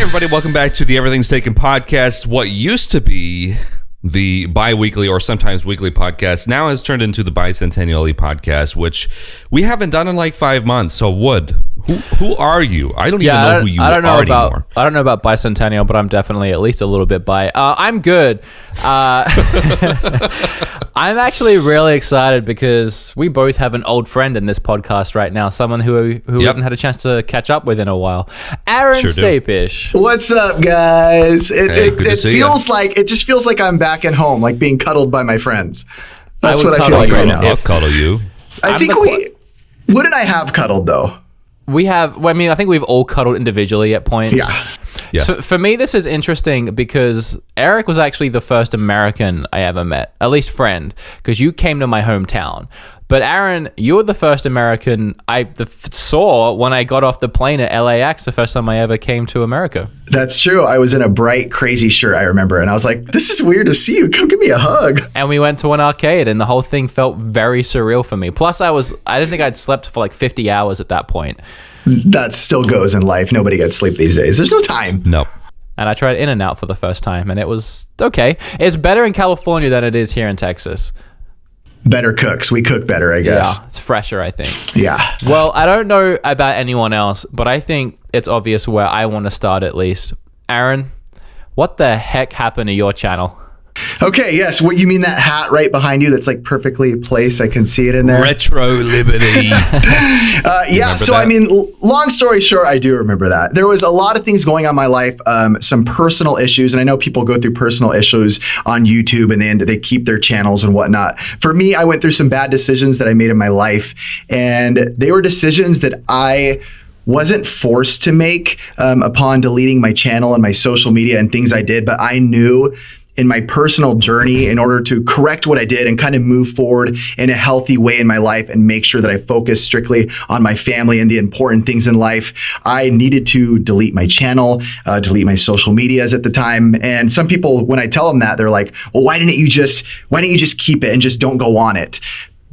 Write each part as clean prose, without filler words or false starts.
everybody. Welcome back to the Everything's Taken podcast. What used to be the bi-weekly or sometimes weekly podcast now has turned into the bicentennial podcast, which we haven't done in like 5 months. So, Wood, who are you? I don't even know who you are anymore. I don't know about bicentennial, but I'm definitely at least a little bit bi. I'm good. I'm actually really excited because we both have an old friend in this podcast right now, someone who we haven't had a chance to catch up with in a while. Aaron Stapish. What's up, guys? It just feels like I'm back at home, like being cuddled by my friends. That's what I feel like right now. I'll cuddle you. I think Wood and I have cuddled though. We have. Well, I mean, I think we've all cuddled individually at points. Yeah. So for me, this is interesting because Eric was actually the first American I ever met, at least friend, because you came to my hometown. But Aaron, you were the first American I saw when I got off the plane at LAX, the first time I ever came to America. That's true. I was in a bright, crazy shirt, I remember. And I was like, this is weird to see you. Come give me a hug. And we went to an arcade and the whole thing felt very surreal for me. Plus, I didn't think I'd slept for like 50 hours at that point. That still goes in life. Nobody gets sleep these days. There's no time. No. And I tried In-N-Out for the first time and it was okay. It's better in California than it is here in Texas. Better cooks. We cook better, I guess. Yeah, it's fresher, I think. Yeah. Well, I don't know about anyone else, but I think it's obvious where I want to start at least. Aaron, what the heck happened to your channel? Okay, yes. What you mean that hat right behind you that's like perfectly placed? I can see it in there. Retroliberty. I mean, long story short, I do remember that. There was a lot of things going on in my life, some personal issues, and I know people go through personal issues on YouTube and they keep their channels and whatnot. For me, I went through some bad decisions that I made in my life, and they were decisions that I wasn't forced to make upon deleting my channel and my social media and things I did, but I knew in my personal journey, in order to correct what I did and kind of move forward in a healthy way in my life and make sure that I focus strictly on my family and the important things in life, I needed to delete my channel, delete my social medias at the time. And some people, when I tell them that, they're like, well, why didn't you just keep it and just don't go on it?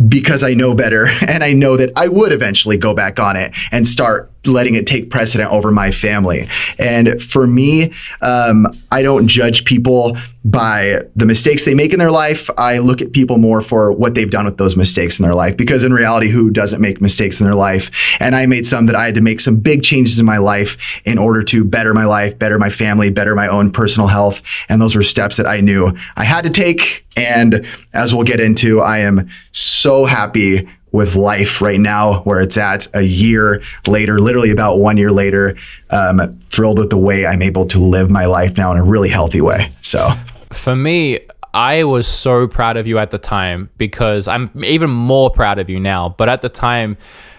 Because I know better, and I know that I would eventually go back on it and start letting it take precedent over my family. And for me, I don't judge people by the mistakes they make in their life. I look at people more for what they've done with those mistakes in their life, because in reality, who doesn't make mistakes in their life? And I made some that I had to make some big changes in my life in order to better my life, better my family, better my own personal health. And those were steps that I knew I had to take. And as we'll get into, I am so happy with life right now, where it's at a year later, literally about 1 year later. Thrilled with the way I'm able to live my life now in a really healthy way. So for me, I was so proud of you at the time, because I'm even more proud of you now. But at the time,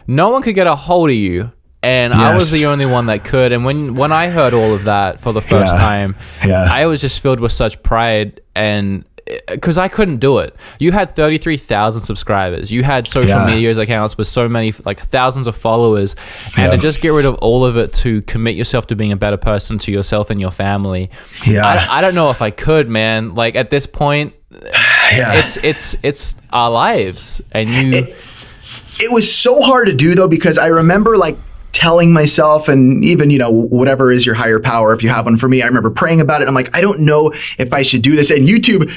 no one could get a hold of you. And yes. I was the only one that could. And when I heard all of that for the first time, I was just filled with such pride, and because I couldn't do it. You had 33,000 subscribers. You had social media accounts with so many, like thousands of followers. And to just get rid of all of it to commit yourself to being a better person to yourself and your family. I don't know if I could, man. Like at this point, it's our lives. And it was so hard to do though, because I remember like telling myself, and even, whatever is your higher power, if you have one. For me, I remember praying about it. I'm like, I don't know if I should do this. And YouTube,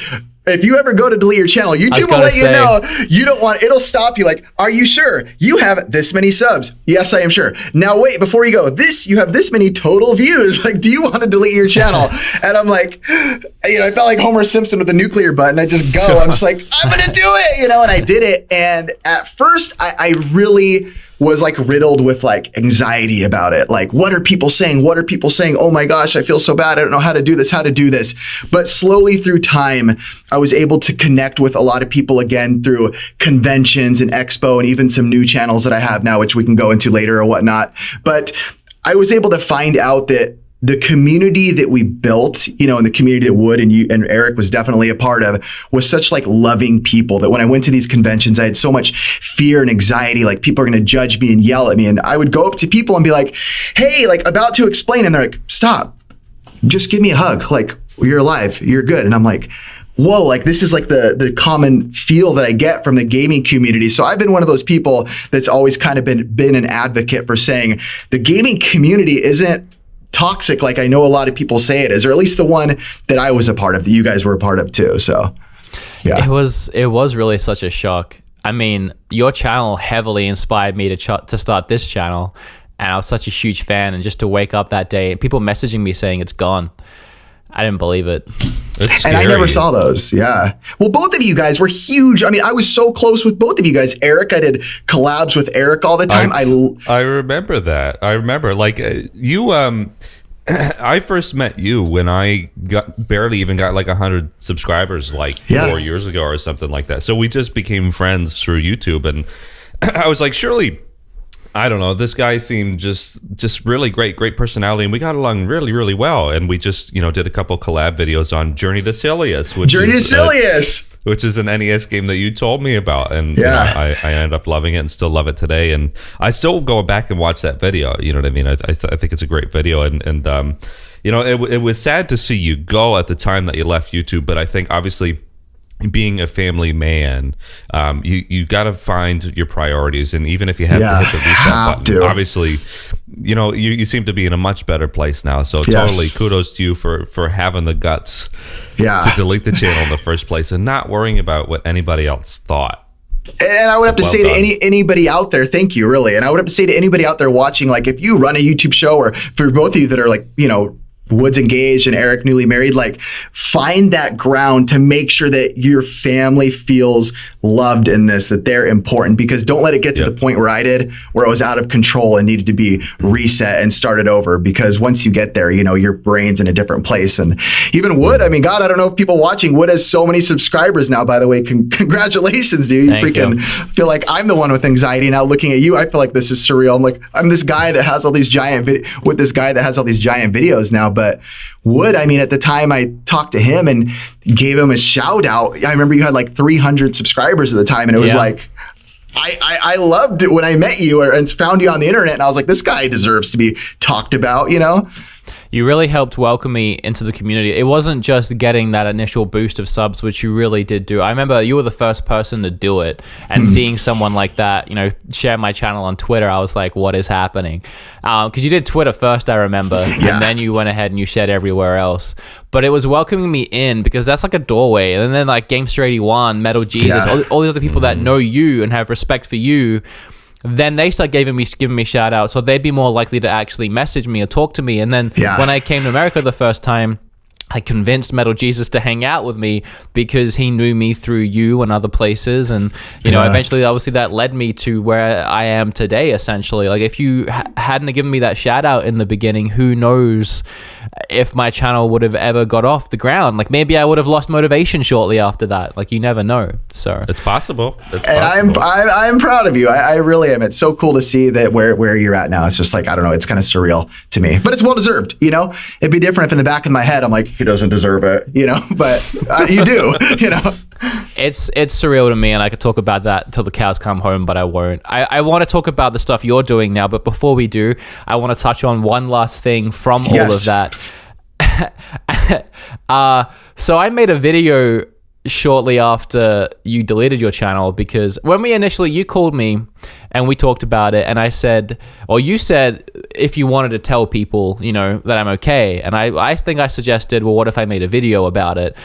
if you ever go to delete your channel, YouTube will let you know you don't want, it'll stop you. Like, are you sure you have this many subs? Yes, I am sure. Now wait, before you go, you have this many total views. Like, do you want to delete your channel? And I'm like, I felt like Homer Simpson with the nuclear button. I just go, I'm just like, I'm going to do it, and I did it. And at first I really was like riddled with like anxiety about it. Like, what are people saying? What are people saying? Oh my gosh, I feel so bad. I don't know how to do this. But slowly through time, I was able to connect with a lot of people again through conventions and expo, and even some new channels that I have now, which we can go into later or whatnot. But I was able to find out that the community that we built, and the community that Wood and you and Eric was definitely a part of, was such like loving people that when I went to these conventions, I had so much fear and anxiety, like people are going to judge me and yell at me. And I would go up to people and be like, hey, like about to explain. And they're like, stop, just give me a hug. Like, you're alive, you're good. And I'm like, whoa, like this is like the common feel that I get from the gaming community. So I've been one of those people that's always kind of been an advocate for saying the gaming community isn't toxic like I know a lot of people say it is, or at least the one that I was a part of, that you guys were a part of too. So yeah, it was really such a shock. I mean, your channel heavily inspired me to start this channel, and I was such a huge fan, and just to wake up that day and people messaging me saying it's gone, I didn't believe it. It's and scary. I never saw those. Yeah. Well, both of you guys were huge. I mean, I was so close with both of you guys. Eric, I did collabs with Eric all the time. I remember that. I remember, like, you. I first met you when I barely even got like 100 subscribers, like 4 years ago or something like that. So we just became friends through YouTube, and I was like, surely, I don't know, this guy seemed just really great personality, and we got along really, really well. And we just, did a couple collab videos on Journey to Silius, which is an NES game that you told me about, and I ended up loving it and still love it today. And I still go back and watch that video. You know what I mean? I think it's a great video, and it was sad to see you go at the time that you left YouTube, but I think obviously, being a family man, you got to find your priorities, and even if you have to hit the reset button, obviously, you seem to be in a much better place now. So totally kudos to you for having the guts to delete the channel in the first place and not worrying about what anybody else thought. And I would have to say to anybody out there, thank you, really. And I would have to say to anybody out there watching, like, if you run a YouTube show, or for both of you that are like, Wood's engaged and Eric newly married, like, find that ground to make sure that your family feels loved in this, that they're important, because don't let it get to the point where I did, where I was out of control and needed to be reset and started over. Because once you get there, your brain's in a different place. And even Wood, I mean, God, I don't know if people watching, Wood has so many subscribers now, by the way. Congratulations, dude. You feel like I'm the one with anxiety now looking at you. I feel like this is surreal. I'm like, I'm this guy that has all these giant videos now. But Wood, I mean, at the time I talked to him and gave him a shout out. I remember you had like 300 subscribers at the time, and it was like, I loved it when I met you and found you on the internet, and I was like, this guy deserves to be talked about, You really helped welcome me into the community. It wasn't just getting that initial boost of subs, which you really did do. I remember you were the first person to do it, and seeing someone like that, share my channel on Twitter, I was like, what is happening? Because you did Twitter first, I remember, and then you went ahead and you shared everywhere else. But it was welcoming me in, because that's like a doorway. And then like Gamester81, Metal Jesus, all these other people that know you and have respect for you, then they start giving me shout outs, so they'd be more likely to actually message me or talk to me. And then when I came to America the first time, I convinced Metal Jesus to hang out with me because he knew me through you and other places. And, eventually, obviously, that led me to where I am today, essentially. Like, if you hadn't given me that shout out in the beginning, who knows if my channel would have ever got off the ground. Like, maybe I would have lost motivation shortly after that. Like, you never know. So it's possible. And I'm proud of you. I really am. It's so cool to see that where you're at now. It's just like, I don't know, it's kind of surreal to me, but it's well deserved. It'd be different if in the back of my head I'm like, he doesn't deserve it, but you do. It's surreal to me, and I could talk about that until the cows come home, but I won't. I want to talk about the stuff you're doing now, but before we do, I want to touch on one last thing from all of that. So I made a video shortly after you deleted your channel, because when you called me and we talked about it, and I said, or you said, if you wanted to tell people, that I'm okay. And I think I suggested, well, what if I made a video about it?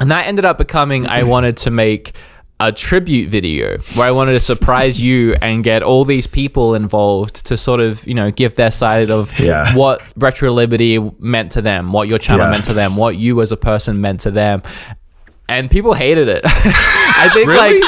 And that ended up becoming, I wanted to make a tribute video where I wanted to surprise you and get all these people involved to sort of, give their side of what Retroliberty meant to them, what your channel meant to them, what you as a person meant to them. And people hated it. I think really?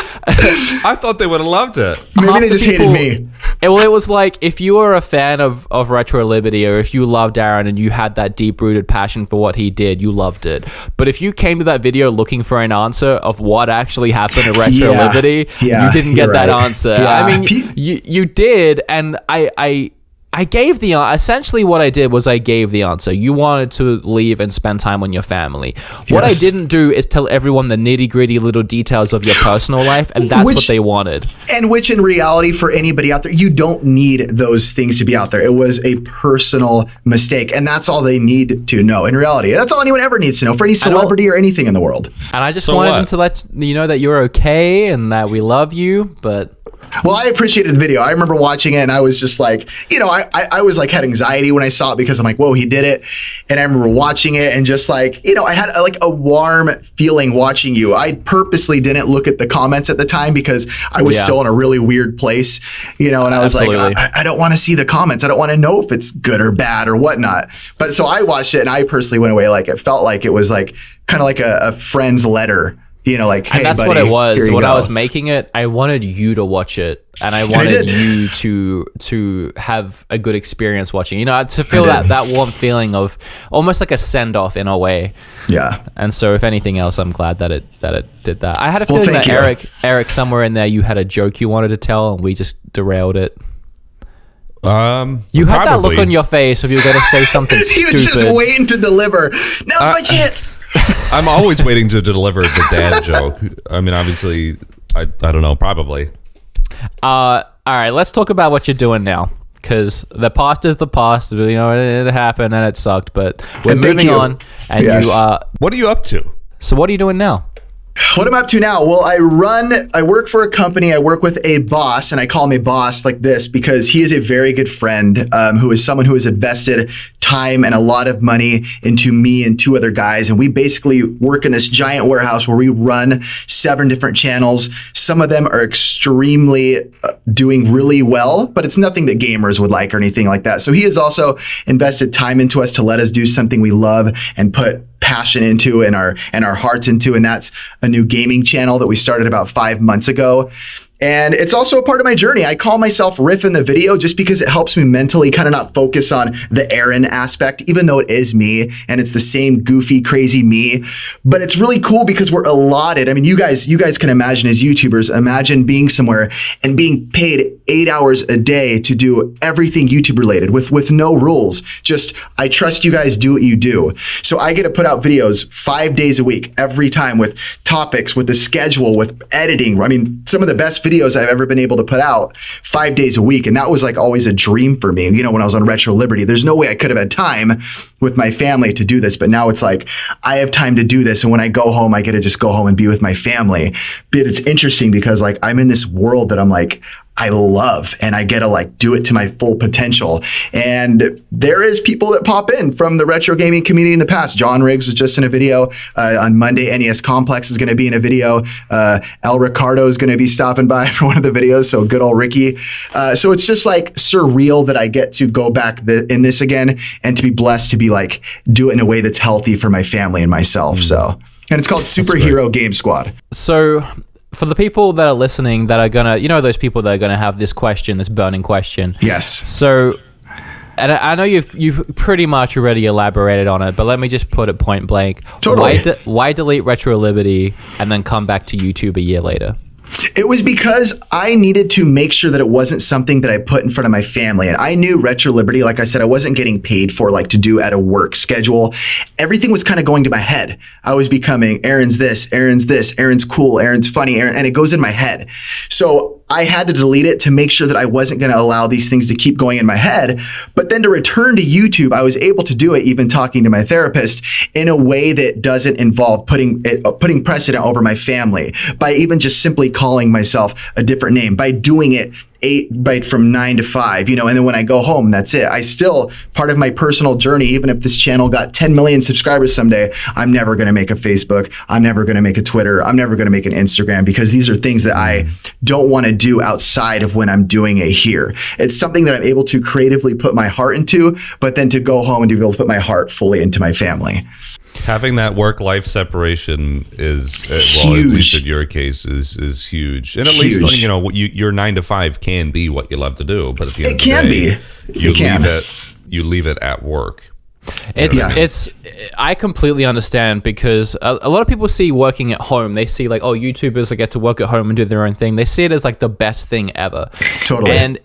I thought they would have loved it. Maybe they just hated me. It was like, if you were a fan of Retroliberty, or if you loved Aaron and you had that deep-rooted passion for what he did, you loved it. But if you came to that video looking for an answer of what actually happened at Retroliberty, you didn't get that answer. I mean, you did, and I gave essentially what I did was I gave the answer. You wanted to leave and spend time on your family. What I didn't do is tell everyone the nitty-gritty little details of your personal life, and that's what they wanted. And which in reality, for anybody out there, you don't need those things to be out there. It was a personal mistake, and that's all they need to know. In reality, that's all anyone ever needs to know for any celebrity or anything in the world. And I just wanted them to let you know that you're okay and that we love you, but Well, I appreciated the video. I remember watching it and I was just like, I was like had anxiety when I saw it because I'm like, whoa, he did it. And I remember watching it and just like, I had like a warm feeling watching you. I purposely didn't look at the comments at the time because I was still in a really weird place, and I was like, I don't want to see the comments. I don't want to know if it's good or bad or whatnot. But so I watched it and I personally went away like it felt like it was like kind of like a friend's letter. Like, hey, and that's buddy, what it was. When go. I was making it, I wanted you to watch it, and I wanted you to have a good experience watching. To feel that warm feeling of almost like a send off in a way. Yeah. And so, if anything else, I'm glad that it did that. I had a feeling that Eric, somewhere in there, you had a joke you wanted to tell, and we just derailed it. You had that look on your face of you were going to say something stupid. He was just waiting to deliver. Now's my chance. I'm always waiting to deliver the dad joke. I mean, obviously, I don't know, probably. All right, let's talk about what you're doing now, because the past is the past. It happened and it sucked, but we're moving on. And you are. What are you up to? So what are you doing now? What I'm up to now? Well, I work for a company. I work with a boss, and I call him a boss like this because he is a very good friend who is someone who has invested time and a lot of money into me and 2 other guys. And we basically work in this giant warehouse where we run 7 different channels. Some of them are extremely doing really well, but it's nothing that gamers would like or anything like that. So he has also invested time into us to let us do something we love and put passion into and our hearts into, and that's a new gaming channel that we started about 5 months ago. And it's also a part of my journey. I call myself Riff in the Video just because it helps me mentally kind of not focus on the Aaron aspect, even though it is me and it's the same goofy, crazy me. But it's really cool because we're allotted. I mean, you guys can imagine as YouTubers, imagine being somewhere and being paid 8 hours a day to do everything YouTube related with no rules. Just, I trust you guys, do what you do. So I get to put out videos 5 days a week, every time, with topics, with the schedule, with editing. I mean, some of the best videos I've ever been able to put out 5 days a week. And that was like always a dream for me. When I was on Retroliberty, there's no way I could have had time with my family to do this. But now it's like, I have time to do this. And when I go home, I get to just go home and be with my family. But it's interesting because like, I'm in this world that I'm like, I love, and I get to like do it to my full potential. And there is people that pop in from the retro gaming community in the past. John Riggs was just in a video on Monday. NES Complex is going to be in a video. El Ricardo is going to be stopping by for one of the videos. So good old Ricky. So it's just like surreal that I get to go back in this again and to be blessed to be like, do it in a way that's healthy for my family and myself. So, and it's called Superhero Game Squad. So, for the people that are listening that are gonna, those people that are gonna have this question, this burning question. Yes. So, and I know you've pretty much already elaborated on it, but let me just put it point blank. Totally. Why delete Retroliberty and then come back to YouTube a year later? It was because I needed to make sure that it wasn't something that I put in front of my family. And I knew Retroliberty, like I said, I wasn't getting paid for like to do at a work schedule. Everything was kind of going to my head. I was becoming Aaron's this, Aaron's cool, Aaron's funny, and it goes in my head. So I had to delete it to make sure that I wasn't going to allow these things to keep going in my head. But then to return to YouTube, I was able to do it, even talking to my therapist, in a way that doesn't involve putting precedent over my family, by even just simply calling myself a different name, by doing it from 9 to 5, and then when I go home, that's it. I still, part of my personal journey, even if this channel got 10 million subscribers someday, I'm never going to make a Facebook. I'm never going to make a Twitter. I'm never going to make an Instagram, because these are things that I don't want to do outside of when I'm doing it here. It's something that I'm able to creatively put my heart into, but then to go home and to be able to put my heart fully into my family. Having that work-life separation is, huge. Well, at least in your case, is huge. And at least, your 9 to 5 can be what you love to do, but at the end of the day, you leave it at work. I completely understand, because a lot of people see working at home, they see like, oh, YouTubers that get to work at home and do their own thing. They see it as like the best thing ever. Totally. And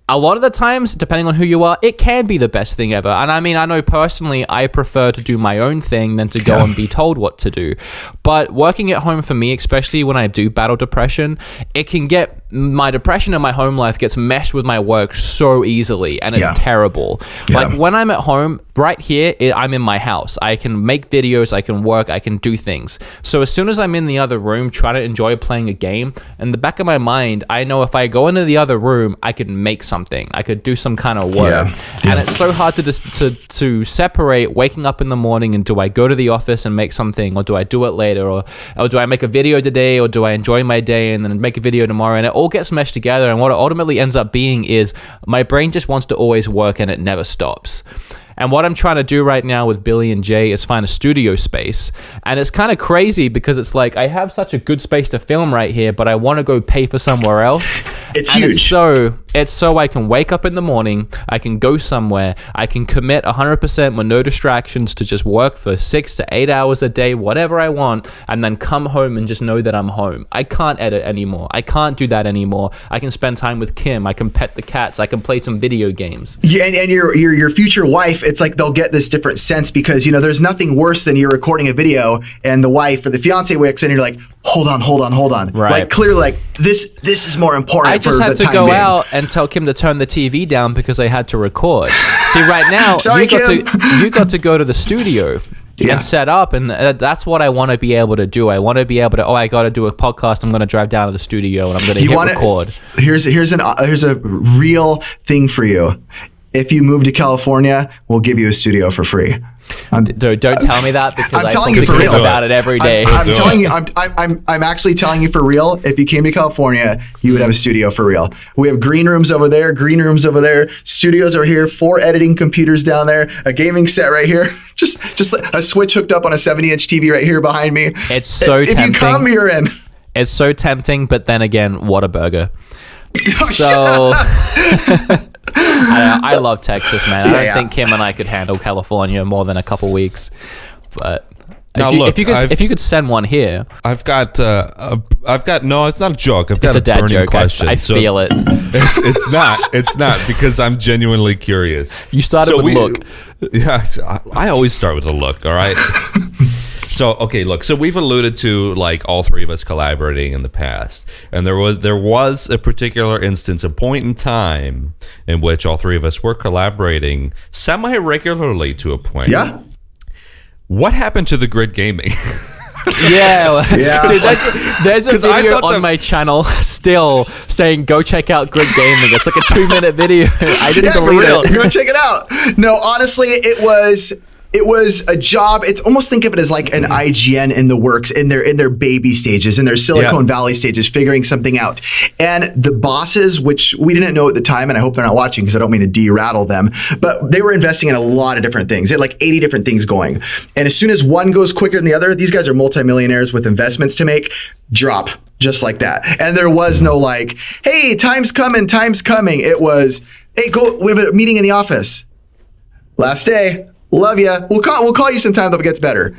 a lot of the times, depending on who you are, it can be the best thing ever. And I mean, I know personally, I prefer to do my own thing than to go and be told what to do. But working at home for me, especially when I do battle depression, it can get my depression in my home life gets meshed with my work so easily, and it's terrible. Like when I'm at home, right here, I'm in my house. I can make videos, I can work, I can do things. So as soon as I'm in the other room trying to enjoy playing a game, in the back of my mind, I know if I go into the other room, I could make something. I could do some kind of work. And it's so hard to separate waking up in the morning and do I go to the office and make something, or do I do it later, or do I make a video today, or do I enjoy my day and then make a video tomorrow? And it all gets meshed together, and what it ultimately ends up being is my brain just wants to always work and it never stops. And what I'm trying to do right now with Billy and Jay is find a studio space. And it's kind of crazy because it's like I have such a good space to film right here, but I want to go pay for somewhere else. It's huge. It's so I can wake up in the morning, I can go somewhere, I can commit 100% with no distractions to just work for 6 to 8 hours a day, whatever I want, and then come home and just know that I'm home. I can't edit anymore. I can't do that anymore. I can spend time with Kim. I can pet the cats. I can play some video games. Yeah, and your future wife, it's like they'll get this different sense because, you know, there's nothing worse than you're recording a video and the wife or the fiance wakes in and you're like, hold on. Right. Like clearly like this is more important. I just had to go out and tell Kim to turn the TV down because I had to record. See, right now, you got to go to the studio and set up, and that's what I want to be able to do. I want to be able to, I got to do a podcast. I'm going to drive down to the studio and I'm going to hit record. Here's a real thing for you. If you move to California, we'll give you a studio for free. Don't tell me that because I'm telling you for real about it every day. I'm telling you, I'm actually telling you for real. If you came to California, you would have a studio for real. We have green rooms over there, studios over here, 4 editing computers down there, a gaming set right here, just a switch hooked up on a 70-inch TV right here behind me. It's so tempting. If you come, you're in. It's so tempting, but then again, what a burger. So I love Texas, man. I don't think Kim and I could handle California more than a couple weeks. But now, if you could send one here, I've got no, it's not a joke. I've got a dad joke. Question. I feel it. It's not because I'm genuinely curious. You started with look. Yeah, I always start with a look. All right. So, okay, look, so we've alluded to like all three of us collaborating in the past. And there was a particular instance, a point in time in which all three of us were collaborating semi-regularly to a point. Yeah. What happened to the grid gaming? Yeah. Dude, there's a video on my channel still saying go check out Grid Gaming. It's like a 2-minute video. I didn't believe it. Go check it out. No, honestly, it was a job. It's almost, think of it as like an IGN in the works, in their baby stages, in their Silicon Valley stages, figuring something out. And the bosses, which we didn't know at the time, and I hope they're not watching because I don't mean to de-rattle them, but they were investing in a lot of different things. They had like 80 different things going. And as soon as one goes quicker than the other, these guys are multimillionaires with investments to make, drop just like that. And there was no like, hey, time's coming. It was, hey, we have a meeting in the office. Last day. Love ya. We'll call you sometime if it gets better.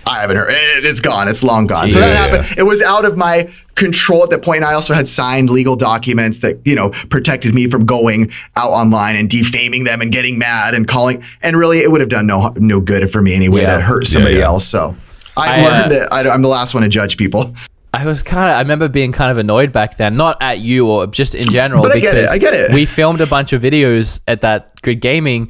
I haven't heard. It's gone. It's long gone. So that happened. It was out of my control at that point. And I also had signed legal documents that, protected me from going out online and defaming them and getting mad and calling. And really, it would have done no good for me anyway to hurt somebody else. So I learned that I'm the last one to judge people. I remember being kind of annoyed back then, not at you or just in general. But I get it. We filmed a bunch of videos at that Grid Gaming.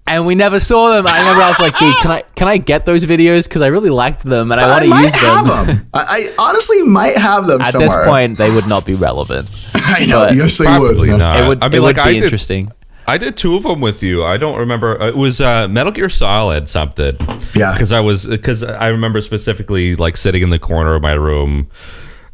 And we never saw them. I remember I was like, dude, can I get those videos? Because I really liked them and I want to use them. I honestly might have them somewhere. At this point, they would not be relevant. I know. Yes, they would. It would be interesting. I did 2 of them with you. I don't remember. It was Metal Gear Solid something. Yeah. Because I remember specifically like sitting in the corner of my room.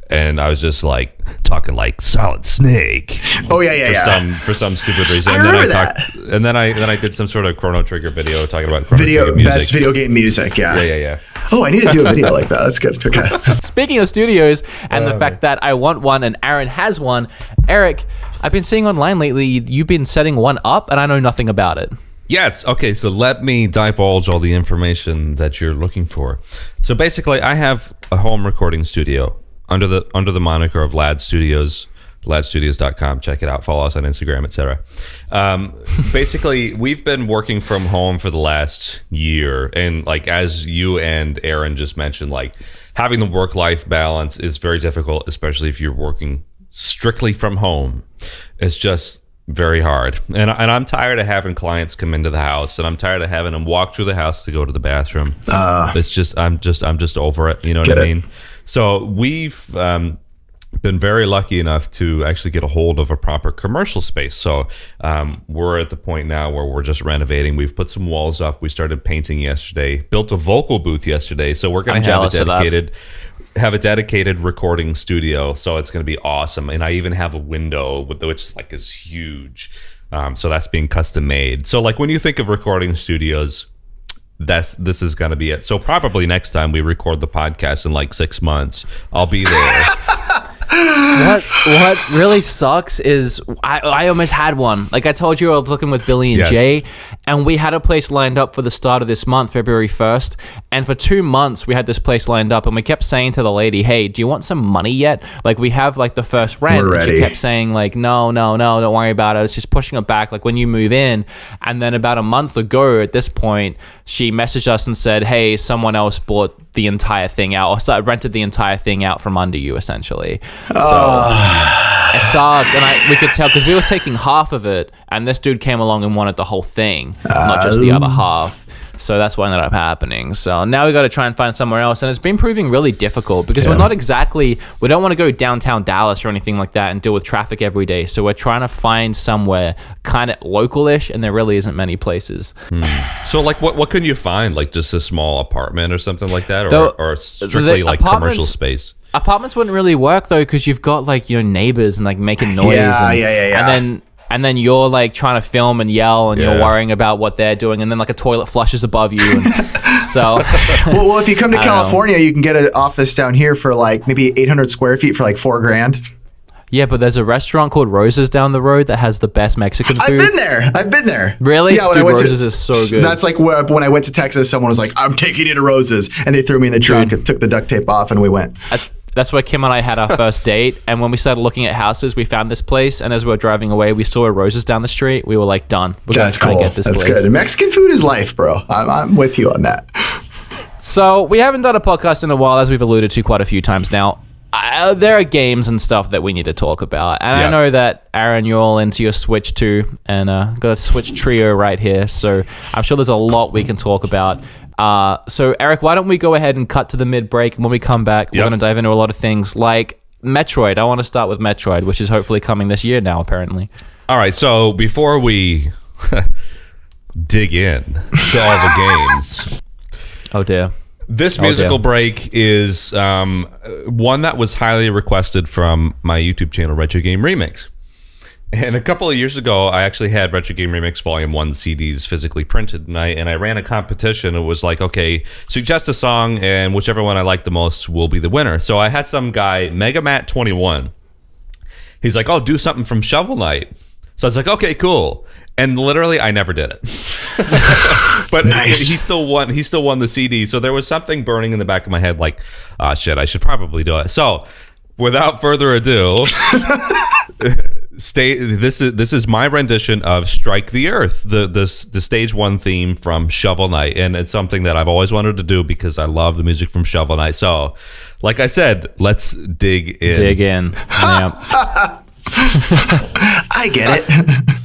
And I was just like talking like Solid Snake. Oh yeah. For some stupid reason. I remember that. And then I did some sort of Chrono Trigger video talking about best video game music. Yeah. Oh, I need to do a video like that. That's good. Okay. Speaking of studios and the fact that I want one and Aaron has one, Eric, I've been seeing online lately you've been setting one up and I know nothing about it. Yes. Okay. So let me divulge all the information that you're looking for. So basically, I have a home recording studio under the moniker of Lad Studios ladstudios.com. Check it out. Follow us on Instagram, etc. Basically, we've been working from home for the last year, and like as you and Aaron just mentioned, like having the work-life balance is very difficult, especially if you're working strictly from home. It's just very hard, and I'm tired of having clients come into the house, and I'm tired of having them walk through the house to go to the bathroom. It's just I'm just over it. You know what I mean? So we've been very lucky enough to actually get a hold of a proper commercial space. So we're at the point now where we're just renovating. We've put some walls up. We started painting yesterday. Built a vocal booth yesterday. So we're going to have a dedicated recording studio. So it's going to be awesome. And I even have a window which is huge. So that's being custom made. So like when you think of recording studios, this is going to be it. So probably next time we record the podcast in like 6 months, I'll be there. What really sucks is I almost had one. Like I told you, I was looking with Billy and Jay, and we had a place lined up for the start of this month, February 1st. And for 2 months, we had this place lined up, and we kept saying to the lady, "Hey, do you want some money yet? Like we have like the first rent." We're ready. And she kept saying like, "No, don't worry about it." I was just pushing it back, like when you move in. And then about a month ago, at this point, she messaged us and said, "Hey, someone else bought the entire thing out, or rented the entire thing out from under you, essentially." So it sucks, and we could tell because we were taking half of it, and this dude came along and wanted the whole thing, not just the other half. So that's what ended up happening. So now we got to try and find somewhere else, and it's been proving really difficult because we don't want to go downtown Dallas or anything like that and deal with traffic every day. So we're trying to find somewhere kind of local-ish, and there really isn't many places. So like what can you find? Like just a small apartment or something like that, or strictly like commercial space? Apartments wouldn't really work though, because you've got like your neighbors and like making noise. And then you're like trying to film and yell, and you're worrying about what they're doing, and then like a toilet flushes above you. And so, well, if you come to California, you can get an office down here for like maybe 800 square feet for like $4,000. Yeah, but there's a restaurant called Rosa's down the road that has the best Mexican food. I've been there. Really? Yeah, Rosa's is so good. That's like when I went to Texas, someone was like, "I'm taking you to Rosa's," and they threw me in the trunk and took the duct tape off, and we went. That's where Kim and I had our first date. And when we started looking at houses, we found this place. And as we were driving away, we saw a Rosa's down the street. We were like, done. We're going to try and get this place. That's good. Mexican food is life, bro. I'm with you on that. So we haven't done a podcast in a while, as we've alluded to quite a few times now. There are games and stuff that we need to talk about. And I know that, Aaron, you're all into your Switch too. And got a Switch trio right here. So I'm sure there's a lot we can talk about. So Eric, why don't we go ahead and cut to the mid-break, and when we come back, we're going to dive into a lot of things like Metroid. I want to start with Metroid, which is hopefully coming this year now, apparently. All right, so before we dig in to all the games... Oh, dear. This musical break is one that was highly requested from my YouTube channel, Retro Game Remix. And a couple of years ago, I actually had Retro Game Remix Volume 1 CDs physically printed, and I ran a competition. It was like, okay, suggest a song, and whichever one I like the most will be the winner. So I had some guy, MegaMat21. He's like, oh, do something from Shovel Knight. So I was like, okay, cool. And literally, I never did it. But he still won. He still won the CD. So there was something burning in the back of my head, like, shit, I should probably do it. So without further ado... This is my rendition of Strike the Earth, the stage 1 theme from Shovel Knight, and it's something that I've always wanted to do because I love the music from Shovel Knight. So, like I said, let's dig in. Yeah. I get it.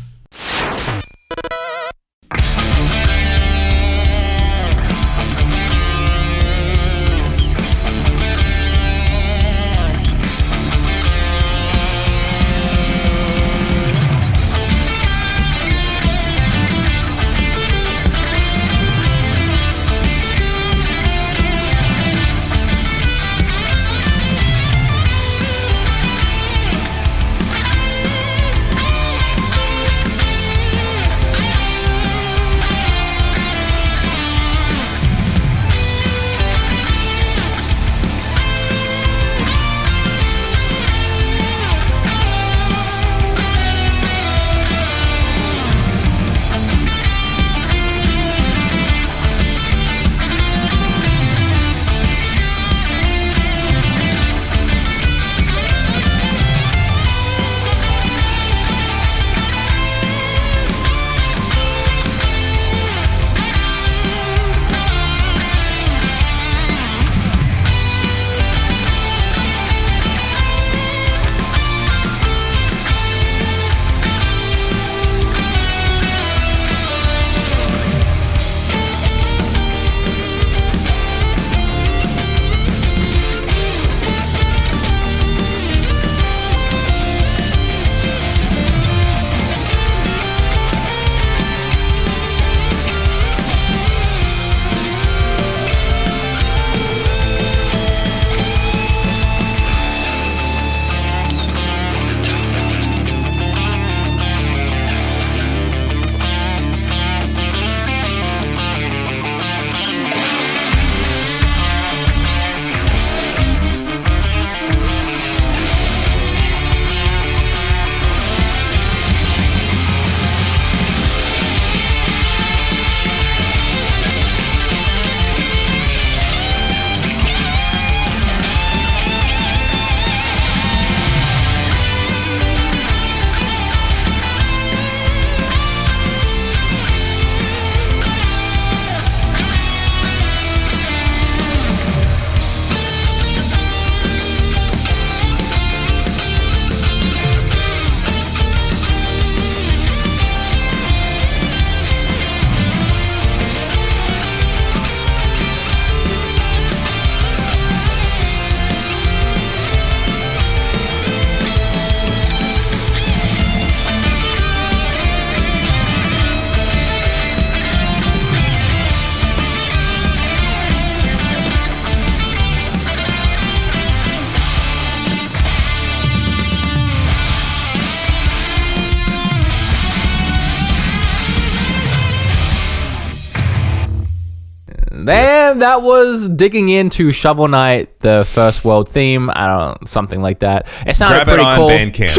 Man, that was digging into Shovel Knight, the First World theme. I don't know, something like that. It sounded pretty cool. Bandcamp.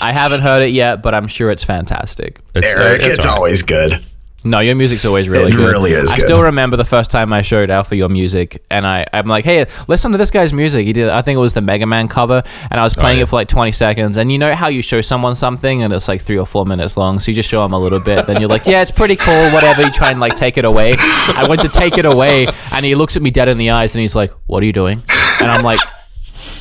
I haven't heard it yet, but I'm sure it's fantastic. Eric, it's always good. No, your music's always really good. It really is good. I still remember the first time I showed Alpha your music, and I'm like, hey, listen to this guy's music. He did, I think it was the Mega Man cover, and I was playing it for like 20 seconds. And you know how you show someone something, and it's like 3 or 4 minutes long, so you just show them a little bit. Then you're like, yeah, it's pretty cool, whatever. You try and like take it away. I went to take it away, and he looks at me dead in the eyes, and he's like, what are you doing? And I'm like,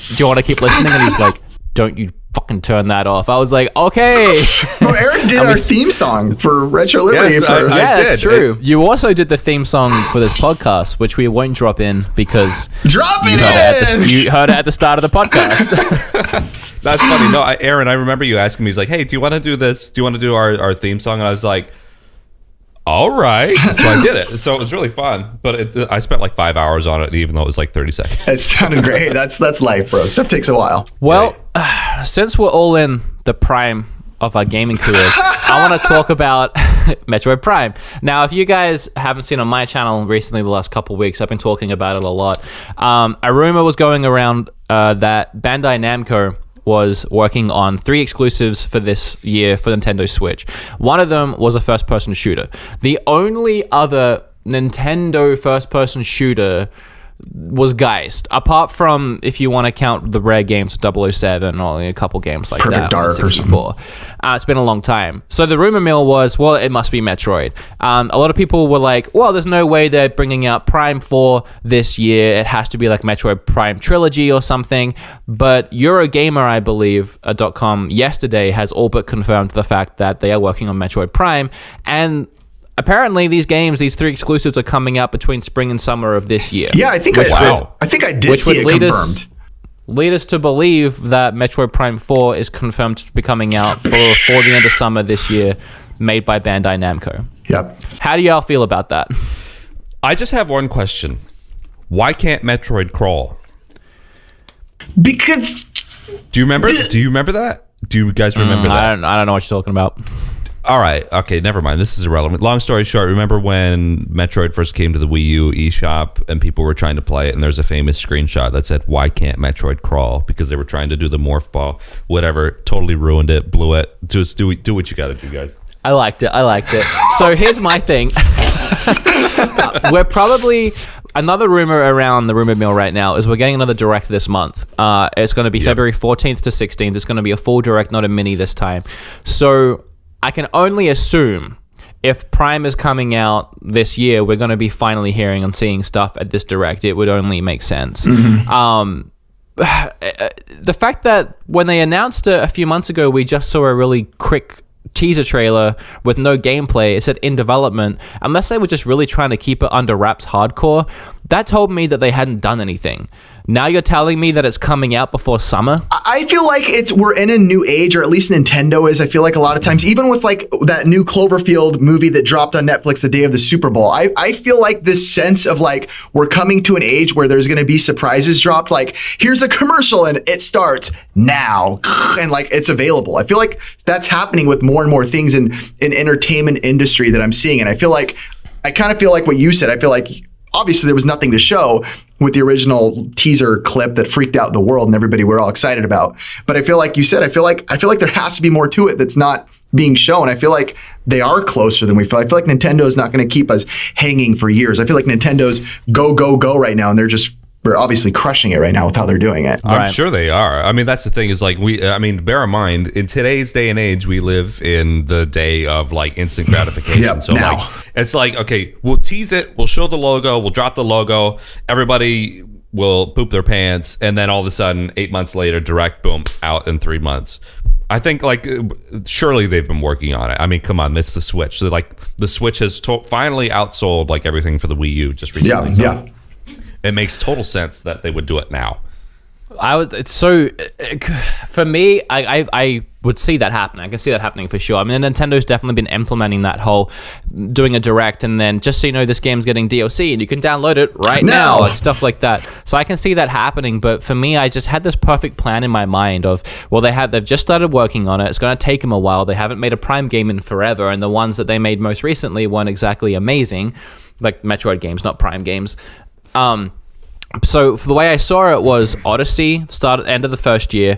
do you want to keep listening? And he's like, don't you fucking turn that off. I was like, okay. Well, Eric did our theme song for Retroliberty. Yeah, that's true. You also did the theme song for this podcast, which we won't drop in because you heard it at the start of the podcast. That's funny. No, Aaron, I remember you asking me, he's like, hey, do you want to do this? Do you want to do our theme song? And I was like, all right. So I did it. So it was really fun. But I spent like 5 hours on it, even though it was like 30 seconds. It sounded great. That's life, bro. Stuff takes a while. Well, since we're all in the prime of our gaming careers, I want to talk about Metroid Prime. Now, if you guys haven't seen on my channel recently, the last couple of weeks, I've been talking about it a lot. A rumor was going around that Bandai Namco was working on 3 exclusives for this year for Nintendo Switch. One of them was a first-person shooter. The only other Nintendo first-person shooter was Geist, apart from if you want to count the rare games 007 or a couple games like Perfect that. Dark 64. It's been a long time. So the rumor mill was, well, it must be Metroid. A lot of people were like, well, there's no way they're bringing out Prime 4 this year. It has to be like Metroid Prime Trilogy or something. But Eurogamer, I believe, .com yesterday has all but confirmed the fact that they are working on Metroid Prime. And apparently, these 3 exclusives are coming out between spring and summer of this year. Yeah, I think I did see it confirmed. Lead us to believe that Metroid Prime 4 is confirmed to be coming out before the end of summer this year, made by Bandai Namco. Yep. How do y'all feel about that? I just have one question. Why can't Metroid crawl? Because... Do you remember that? Do you guys remember that? I don't know what you're talking about. All right. Okay, never mind. This is irrelevant. Long story short, remember when Metroid first came to the Wii U eShop and people were trying to play it, and there's a famous screenshot that said, why can't Metroid crawl? Because they were trying to do the morph ball, whatever, totally ruined it, blew it. Just do what you got to do, guys. I liked it. So here's my thing. We're probably... Another rumor around the rumor mill right now is we're getting another direct this month. It's going to be February 14th to 16th. It's going to be a full direct, not a mini this time. So I can only assume if Prime is coming out this year, we're going to be finally hearing and seeing stuff at this direct. It would only make sense. Mm-hmm. The fact that when they announced it a few months ago, we just saw a really quick teaser trailer with no gameplay. It said in development. Unless they were just really trying to keep it under wraps hardcore, that told me that they hadn't done anything. Now you're telling me that it's coming out before summer? I feel like we're in a new age, or at least Nintendo is. I feel like a lot of times, even with like that new Cloverfield movie that dropped on Netflix the day of the Super Bowl, I feel like this sense of like we're coming to an age where there's going to be surprises dropped. Like here's a commercial and it starts now, and like it's available. I feel like that's happening with more and more things in entertainment industry that I'm seeing, and I kind of feel like what you said. I feel like obviously there was nothing to show with the original teaser clip that freaked out the world and everybody we're all excited about. But I feel like you said, I feel like there has to be more to it that's not being shown. I feel like they are closer than we feel. I feel like Nintendo is not going to keep us hanging for years. I feel like Nintendo's go right now, and we're obviously crushing it right now with how they're doing it. I'm sure they are. I mean, that's the thing is like bear in mind, in today's day and age, we live in the day of like instant gratification. Yep, so now. like, it's like, okay, we'll tease it, we'll show the logo, we'll drop the logo, everybody will poop their pants, and then all of a sudden, 8 months later, direct, boom, out in 3 months. I think like surely they've been working on it. I mean, come on, it's the Switch. So, like the Switch has finally outsold like everything for the Wii U just recently. Yeah. It makes total sense that they would do it now. For me, I would see that happening. I can see that happening for sure. I mean, Nintendo's definitely been implementing that whole doing a direct and then just so you know, this game's getting DLC and you can download it right now, like stuff like that. So I can see that happening. But for me, I just had this perfect plan in my mind of, well, they've just started working on it. It's going to take them a while. They haven't made a Prime game in forever, and the ones that they made most recently weren't exactly amazing. like Metroid games, not Prime games. So for the way I saw it was Odyssey, end of the first year,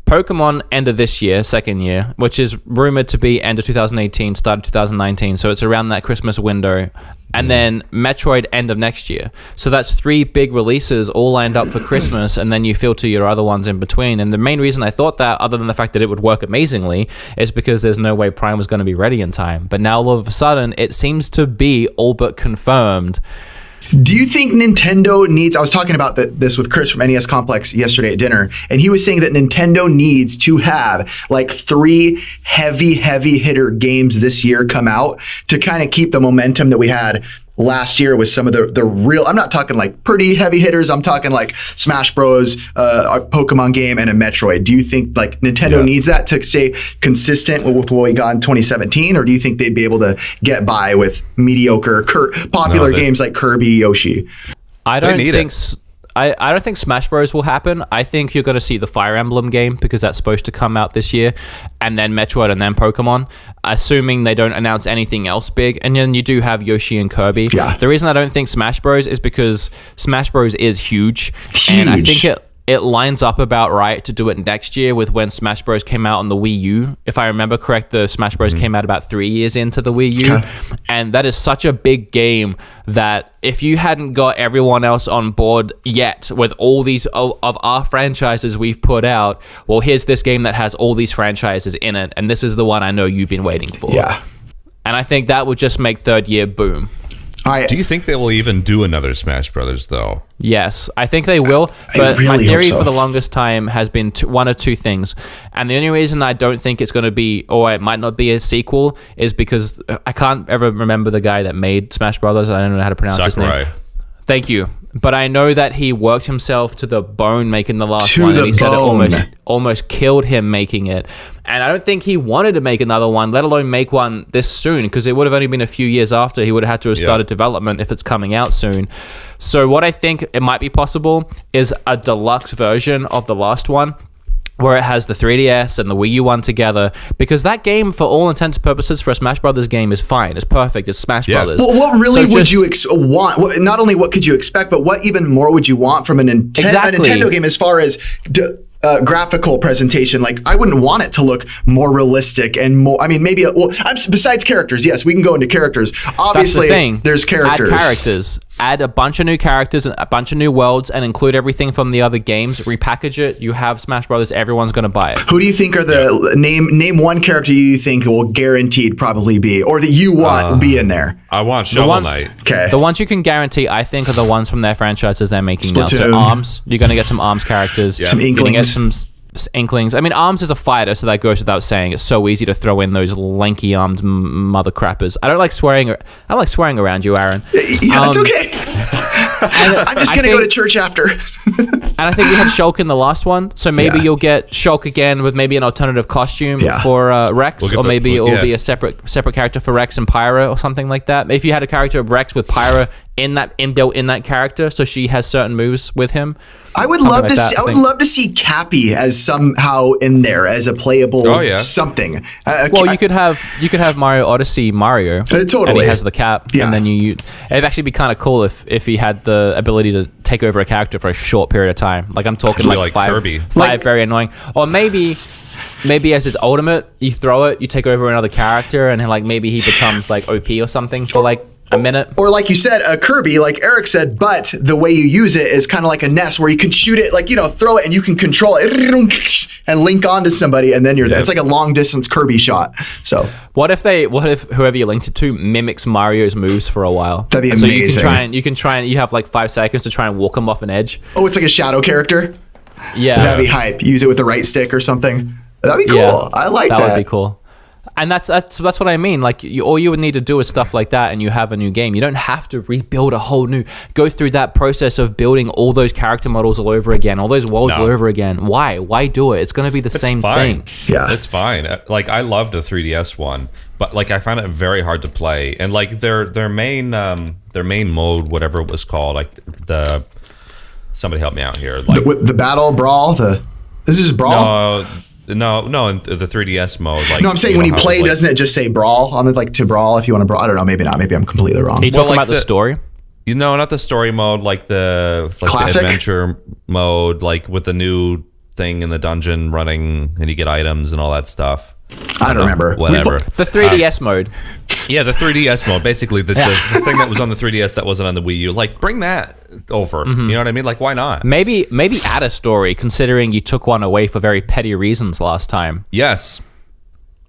Pokemon end of this year, second year, which is rumored to be end of 2018, start of 2019. So it's around that Christmas window. And then Metroid end of next year. So that's 3 big releases all lined up for Christmas, and then you filter your other ones in between. And the main reason I thought that, other than the fact that it would work amazingly, is because there's no way Prime was going to be ready in time. But now all of a sudden, it seems to be all but confirmed. Do you think Nintendo needs, I was talking about this with Chris from NES Complex yesterday at dinner, and he was saying that Nintendo needs to have like 3 heavy hitter games this year come out to kind of keep the momentum that we had last year with some of the real, I'm not talking like pretty heavy hitters, I'm talking like Smash Bros, a Pokemon game, and a Metroid. Do you think like Nintendo needs that to stay consistent with what we got in 2017, or do you think they'd be able to get by with mediocre, popular games like Kirby, Yoshi? I don't think Smash Bros will happen. I think you're going to see the Fire Emblem game because that's supposed to come out this year, and then Metroid, and then Pokemon, assuming they don't announce anything else big. And then you do have Yoshi and Kirby. Yeah. The reason I don't think Smash Bros is because Smash Bros is huge. And I think it lines up about right to do it next year with when Smash Bros came out on the Wii U. If I remember correct, the Smash Bros came out about 3 years into the Wii U. Okay. And that is such a big game that if you hadn't got everyone else on board yet with all these of our franchises we've put out, well, here's this game that has all these franchises in it, and this is the one I know you've been waiting for. Yeah. And I think that would just make third year boom. Do you think they will even do another Smash Brothers though? Yes, I think they will. But my theory for the longest time has been one of 2 things. And the only reason I don't think it's going to be, or it might not be a sequel, is because I can't ever remember the guy that made Smash Brothers. I don't know how to pronounce his name. Thank you. But I know that he worked himself to the bone making the last one. And he said it almost killed him making it. And I don't think he wanted to make another one, let alone make one this soon, because it would have only been a few years after. He would have had to have started development if it's coming out soon. So what I think it might be possible is a deluxe version of the last one, where it has the 3DS and the Wii U one together, because that game, for all intents and purposes, for a Smash Brothers game, is fine. It's perfect. It's Smash Brothers. Well, what really would you want? Not only what could you expect, but what even more would you want from a Nintendo game as far as graphical presentation? Like, I wouldn't want it to look more realistic and more. I mean, maybe besides characters, yes, we can go into characters. Obviously, there's characters. Add characters. Add a bunch of new characters and a bunch of new worlds, and include everything from the other games. Repackage it. You have Smash Brothers. Everyone's going to buy it. Who do you think are the name one character you think will guaranteed probably be, or that you want be in there? I want Shovel Knight. Okay. The ones you can guarantee, I think, are the ones from their franchises they're making Splatoon. now. So ARMS, you're going to get some ARMS characters. Some Inklings. Some Inklings. I mean, ARMS is a fighter, so that goes without saying. It's so easy to throw in those lanky-armed mother crappers. I don't like swearing. I like swearing around you, Aaron. Yeah, it's okay. I'm just gonna go to church after. And I think we had Shulk in the last one, so maybe you'll get Shulk again with maybe an alternative costume for Rex, or maybe it'll be a separate character for Rex and Pyra or something like that. If you had a character of Rex with Pyra inbuilt in that character, so she has certain moves with him. I would love to see. I would love to see Cappy as somehow in there as a playable something. Well, you could have Mario Odyssey Mario. Totally. And he has the cap, and then it'd actually be kind of cool if he had the ability to take over a character for a short period of time. Like, I'm talking like Kirby. Five very annoying, or maybe as his ultimate, you throw it, you take over another character, and like maybe he becomes like OP or something for like a minute. Or like you said, a Kirby, like Eric said, but the way you use it is kind of like a NES where you can shoot it, like, throw it and you can control it and link onto somebody, and then you're there. It's like a long distance Kirby shot. So what if whoever you linked it to mimics Mario's moves for a while? That'd be amazing. So you can try and you have like 5 seconds to try and walk him off an edge. Oh, it's like a shadow character? Yeah. That'd be hype. Use it with the right stick or something. That'd be cool. Yeah, I like that. That would be cool. And that's what I mean. Like, all you would need to do is stuff like that, and you have a new game. You don't have to rebuild go through that process of building all those character models all over again, all those worlds all over again. Why do it? It's going to be the same thing. Yeah, it's fine. Like, I loved the 3DS one, but like I found it very hard to play. And like their main mode, whatever it was called, like somebody help me out here. Like the battle brawl. This is brawl. No, No, in the 3DS mode. Like, no, I'm saying when you play, doesn't it just say brawl on it, like to brawl if you want to brawl? I don't know, maybe not. Maybe I'm completely wrong. Are you talking about the story? Not the story mode, like the adventure mode, like with the new thing in the dungeon running and you get items and all that stuff. I don't remember. Whatever. The 3DS mode. Yeah, the 3DS mode. Basically, the thing that was on the 3DS that wasn't on the Wii U. Like, bring that over. You know what I mean? Like, why not? Maybe add a story, considering you took one away for very petty reasons last time. Yes.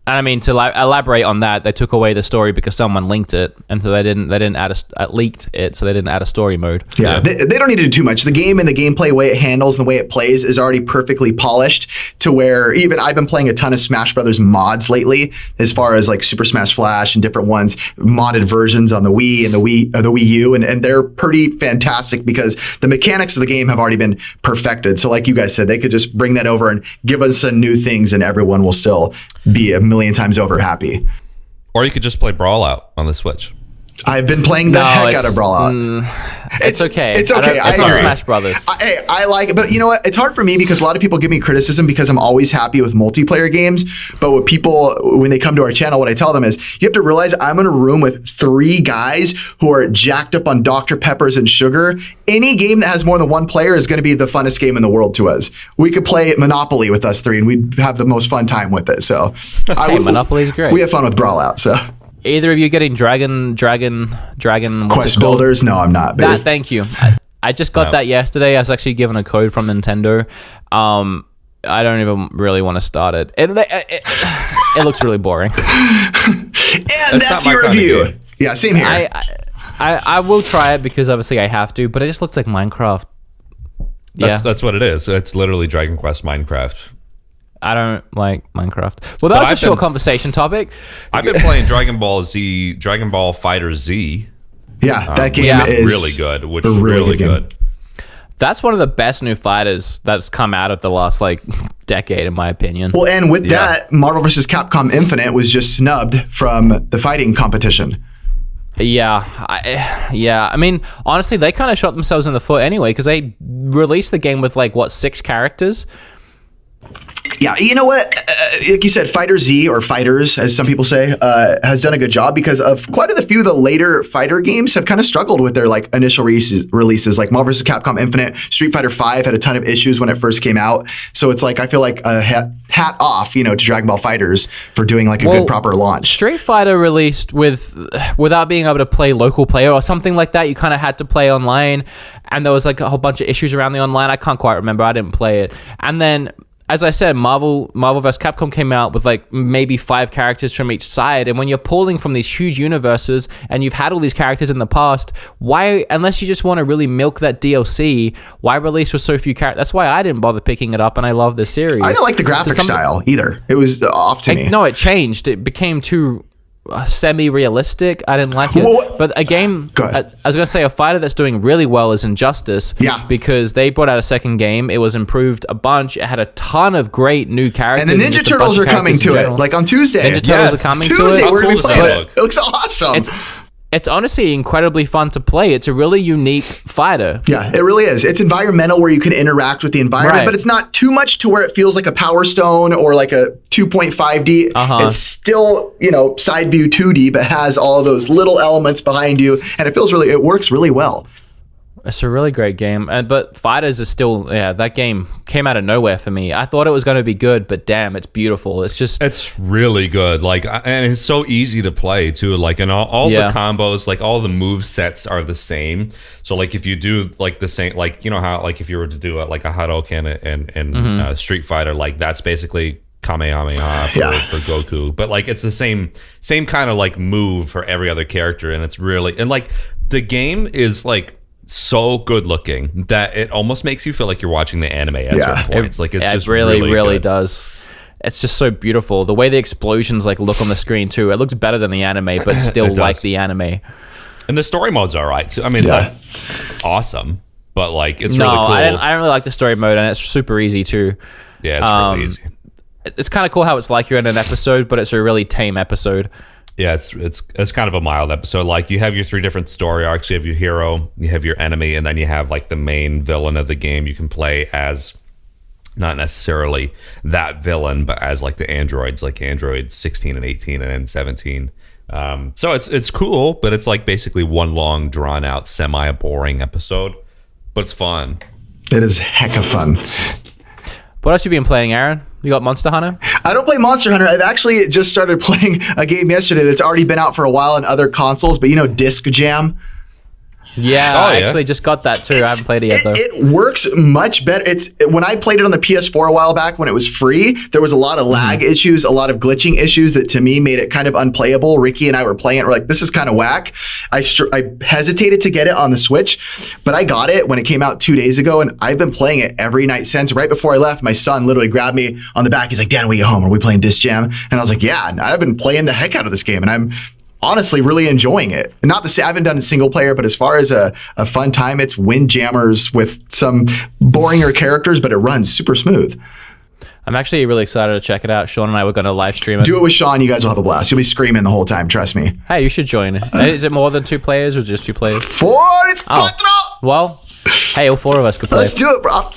And I mean, to elaborate on that, they took away the story because someone linked it, and so they didn't add leaked it, so they didn't add a story mode. Yeah, they don't need to do too much. The game and the gameplay, way it handles and the way it plays is already perfectly polished to where even I've been playing a ton of Smash Brothers mods lately, as far as like Super Smash Flash and different ones, modded versions on the Wii and the Wii U, and they're pretty fantastic because the mechanics of the game have already been perfected. So like you guys said, they could just bring that over and give us some new things, and everyone will still be a million times over happy. Or you could just play Brawl Out on the Switch. I've been playing the heck out of Brawl Out. It's okay. It's okay. It's not Smash Brothers. I like it, but you know what? It's hard for me because a lot of people give me criticism because I'm always happy with multiplayer games. But what people, when they come to our channel, what I tell them is, you have to realize I'm in a room with 3 guys who are jacked up on Dr. Peppers and sugar. Any game that has more than one player is going to be the funnest game in the world to us. We could play Monopoly with us 3 and we'd have the most fun time with it. So Monopoly's great. We have fun with Brawl Out. So. Either of you getting Dragon Quest Builders? No, I'm not. That, thank you. I just got that yesterday. I was actually given a code from Nintendo. I don't even really want to start it. It looks really boring. And that's your review. Yeah, same here. I will try it because obviously I have to, but it just looks like Minecraft. That's what it is. It's literally Dragon Quest Minecraft. I don't like Minecraft. Well, that was a short conversation topic. I've been playing Dragon Ball Fighter Z. Yeah, that game is really good, which is really good. That's one of the best new fighters that's come out of the last decade, in my opinion. Well, and with that, Marvel vs. Capcom Infinite was just snubbed from the fighting competition. Yeah. I mean, honestly, they kind of shot themselves in the foot anyway because they released the game with 6 characters. Yeah, you know what? Like you said, Fighter Z, or Fighters, as some people say, has done a good job because of quite a few of the later fighter games have kind of struggled with their initial releases. Like Marvel vs. Capcom Infinite, Street Fighter V had a ton of issues when it first came out. So it's I feel like a hat off, to Dragon Ball Fighters for doing a good proper launch. Street Fighter released without being able to play local player or something like that. You kind of had to play online, and there was a whole bunch of issues around the online. I can't quite remember. I didn't play it, and then. As I said, Marvel vs. Capcom came out with maybe 5 characters from each side, and when you're pulling from these huge universes and you've had all these characters in the past, why, unless you just want to really milk that DLC, why release with so few characters? That's why I didn't bother picking it up, and I love this series. I didn't like the graphic style either. It was off to me. No, it changed. It became too semi-realistic. I didn't like it. But a game, I was going to say, a fighter that's doing really well is Injustice. Yeah. Because they brought out a second game. It was improved a bunch. It had a ton of great new characters. And the Ninja Turtles are coming to it. On Tuesday. Ninja Turtles are coming to it. Tuesday, we're going to be playing it. It looks awesome. It's honestly incredibly fun to play. It's a really unique fighter. Yeah, it really is. It's environmental where you can interact with the environment, but it's not too much to where it feels like a Power Stone or a 2.5D. It's still, side view 2D, but has all those little elements behind you, and it works really well. It's a really great game, but Fighters is still, that game came out of nowhere for me. I thought it was going to be good, but damn, it's beautiful. It's really good. And it's so easy to play too. And all the combos, all the move sets are the same. So if you do the same, how if you were to do a Hadouken and Street Fighter, that's basically Kamehameha for Goku. But it's the same kind of move for every other character, and it's really the game is so good looking that it almost makes you feel like you're watching the anime at certain points. It's just really does. It's just so beautiful. The way the explosions look on the screen too. It looks better than the anime, but still like the anime. And the story mode's all right too. I mean, it's not awesome, but it's really cool. I don't really like the story mode, and it's super easy too. Yeah, it's really easy. It's kind of cool how it's like you're in an episode, but it's a really tame episode. Yeah, it's kind of a mild episode. You have your 3 different story arcs. You have your hero, you have your enemy, and then you have the main villain of the game. You can play as not necessarily that villain, but as like the androids, like Android 16 and 18 and then 17. So it's cool, but it's like basically one long, drawn out, semi-boring episode, but it's fun. It is hecka fun. What else you been playing, Aaron? You got Monster Hunter? I don't play Monster Hunter. I've actually just started playing a game yesterday that's already been out for a while on other consoles, but you know Disc Jam? Yeah, I actually just got that too. I haven't played it yet though. It works much better. When I played it on the PS4 a while back when it was free, there was a lot of lag issues, a lot of glitching issues that to me made it kind of unplayable. Ricky and I were playing it. We're like, this is kind of whack. I hesitated to get it on the Switch, but I got it when it came out 2 days ago, and I've been playing it every night since. Right before I left, my son literally grabbed me on the back. He's like, Dad, when we get home, are we playing Disc Jam? And I was like, yeah, I've been playing the heck out of this game, and I'm honestly really enjoying it. Not to say I haven't done a single player, but as far as a fun time, it's Windjammers with some boringer characters, but it runs super smooth. I'm actually really excited to check it out. Sean and I were going to live stream it. Do it with Sean. You guys will have a blast. You'll be screaming the whole time. Trust me. Hey, you should join. Is it more than 2 players or just 2 players? 4. It's cuatro. Well, hey, all 4 of us could play. Let's do it, bro.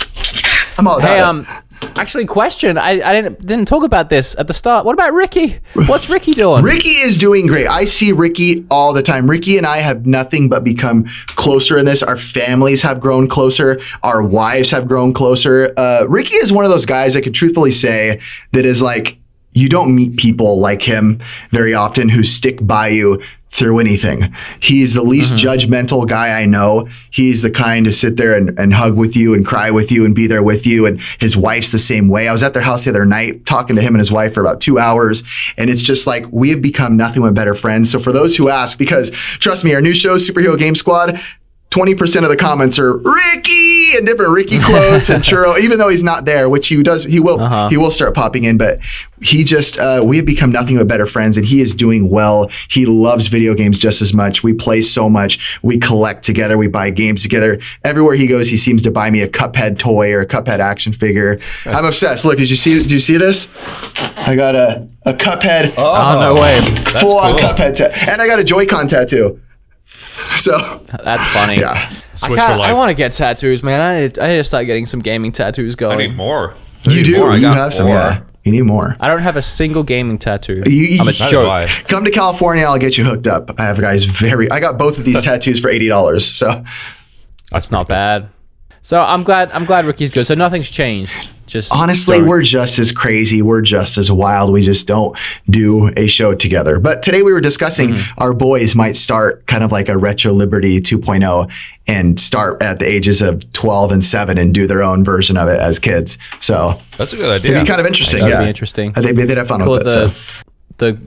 I'm all about it. Actually, question. I didn't talk about this at the start. What about Ricky? What's Ricky doing? Ricky is doing great. I see Ricky all the time. Ricky and I have nothing but become closer in this. Our families have grown closer. Our wives have grown closer. Ricky is one of those guys I could truthfully say that is like, you don't meet people like him very often who stick by you through anything. He's the least judgmental guy I know. He's the kind to sit there and hug with you and cry with you and be there with you. And his wife's the same way. I was at their house the other night talking to him and his wife for about 2 hours. And it's just like, we have become nothing but better friends. So for those who ask, because trust me, our new show, Superhero Game Squad, 20% of the comments are Ricky and different Ricky quotes and churro, even though he's not there, which he will start popping in, but he just, we have become nothing but better friends, and he is doing well. He loves video games just as much. We play so much. We collect together. We buy games together. Everywhere he goes, he seems to buy me a Cuphead toy or a Cuphead action figure. I'm obsessed. Look, do you see this? I got a Cuphead. Oh, no way. Full on Cuphead and I got a Joy-Con tattoo. So that's funny. Yeah. Switch for life. I want to get tattoos, man. I need to start getting some gaming tattoos going. I need more. You do. You have some. Yeah. You need more. I don't have a single gaming tattoo. I'm a joke. Come to California, I'll get you hooked up. I have guys I got both of these tattoos for $80. So that's not bad. So I'm glad Ricky's good. So nothing's changed. Just honestly, we're just as crazy. We're just as wild. We just don't do a show together. But today we were discussing our boys might start kind of like a Retroliberty 2.0 and start at the ages of 12 and 7 and do their own version of it as kids. So that's a good idea. It'd be kind of interesting. That'd be interesting. I think they'd have fun with it. The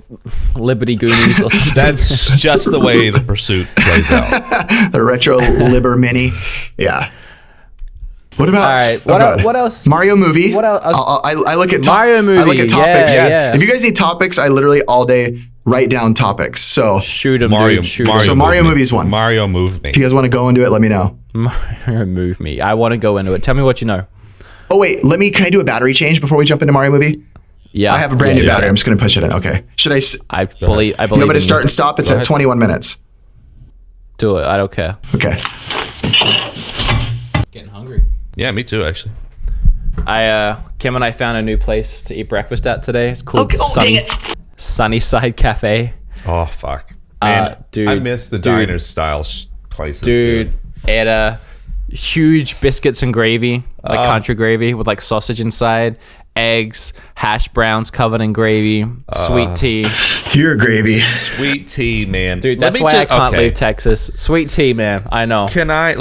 Liberty Goonies. That's just the way the pursuit plays out. The Retro Liber Mini. Yeah. What about? All right. What else? Mario movie. What else? I look at Mario movie. I look at topics. Yeah. If you guys need topics, I literally all day write down topics. So shoot them, dude. Shoot 'em. So Mario movie is one. Mario Move Me. If you guys want to go into it, let me know. Mario Move Me. I want to go into it. Tell me what you know. Oh wait, can I do a battery change before we jump into Mario movie? Yeah. I have a brand new battery. I'm just gonna push it in. Okay. Should I? I believe. You want me to start and stop? It's at 21 minutes. Do it. I don't care. Okay. Getting hungry. Yeah, me too, actually. Kim and I found a new place to eat breakfast at today. It's called dang it. Sunnyside Cafe. Oh, fuck. Man, dude, I miss the diner style places, dude. It had huge biscuits and gravy, like country gravy with like sausage inside, eggs, hash browns covered in gravy, sweet tea. Your gravy. Sweet tea, man. Dude, that's why I can't leave Texas. Sweet tea, man. I know. Can I,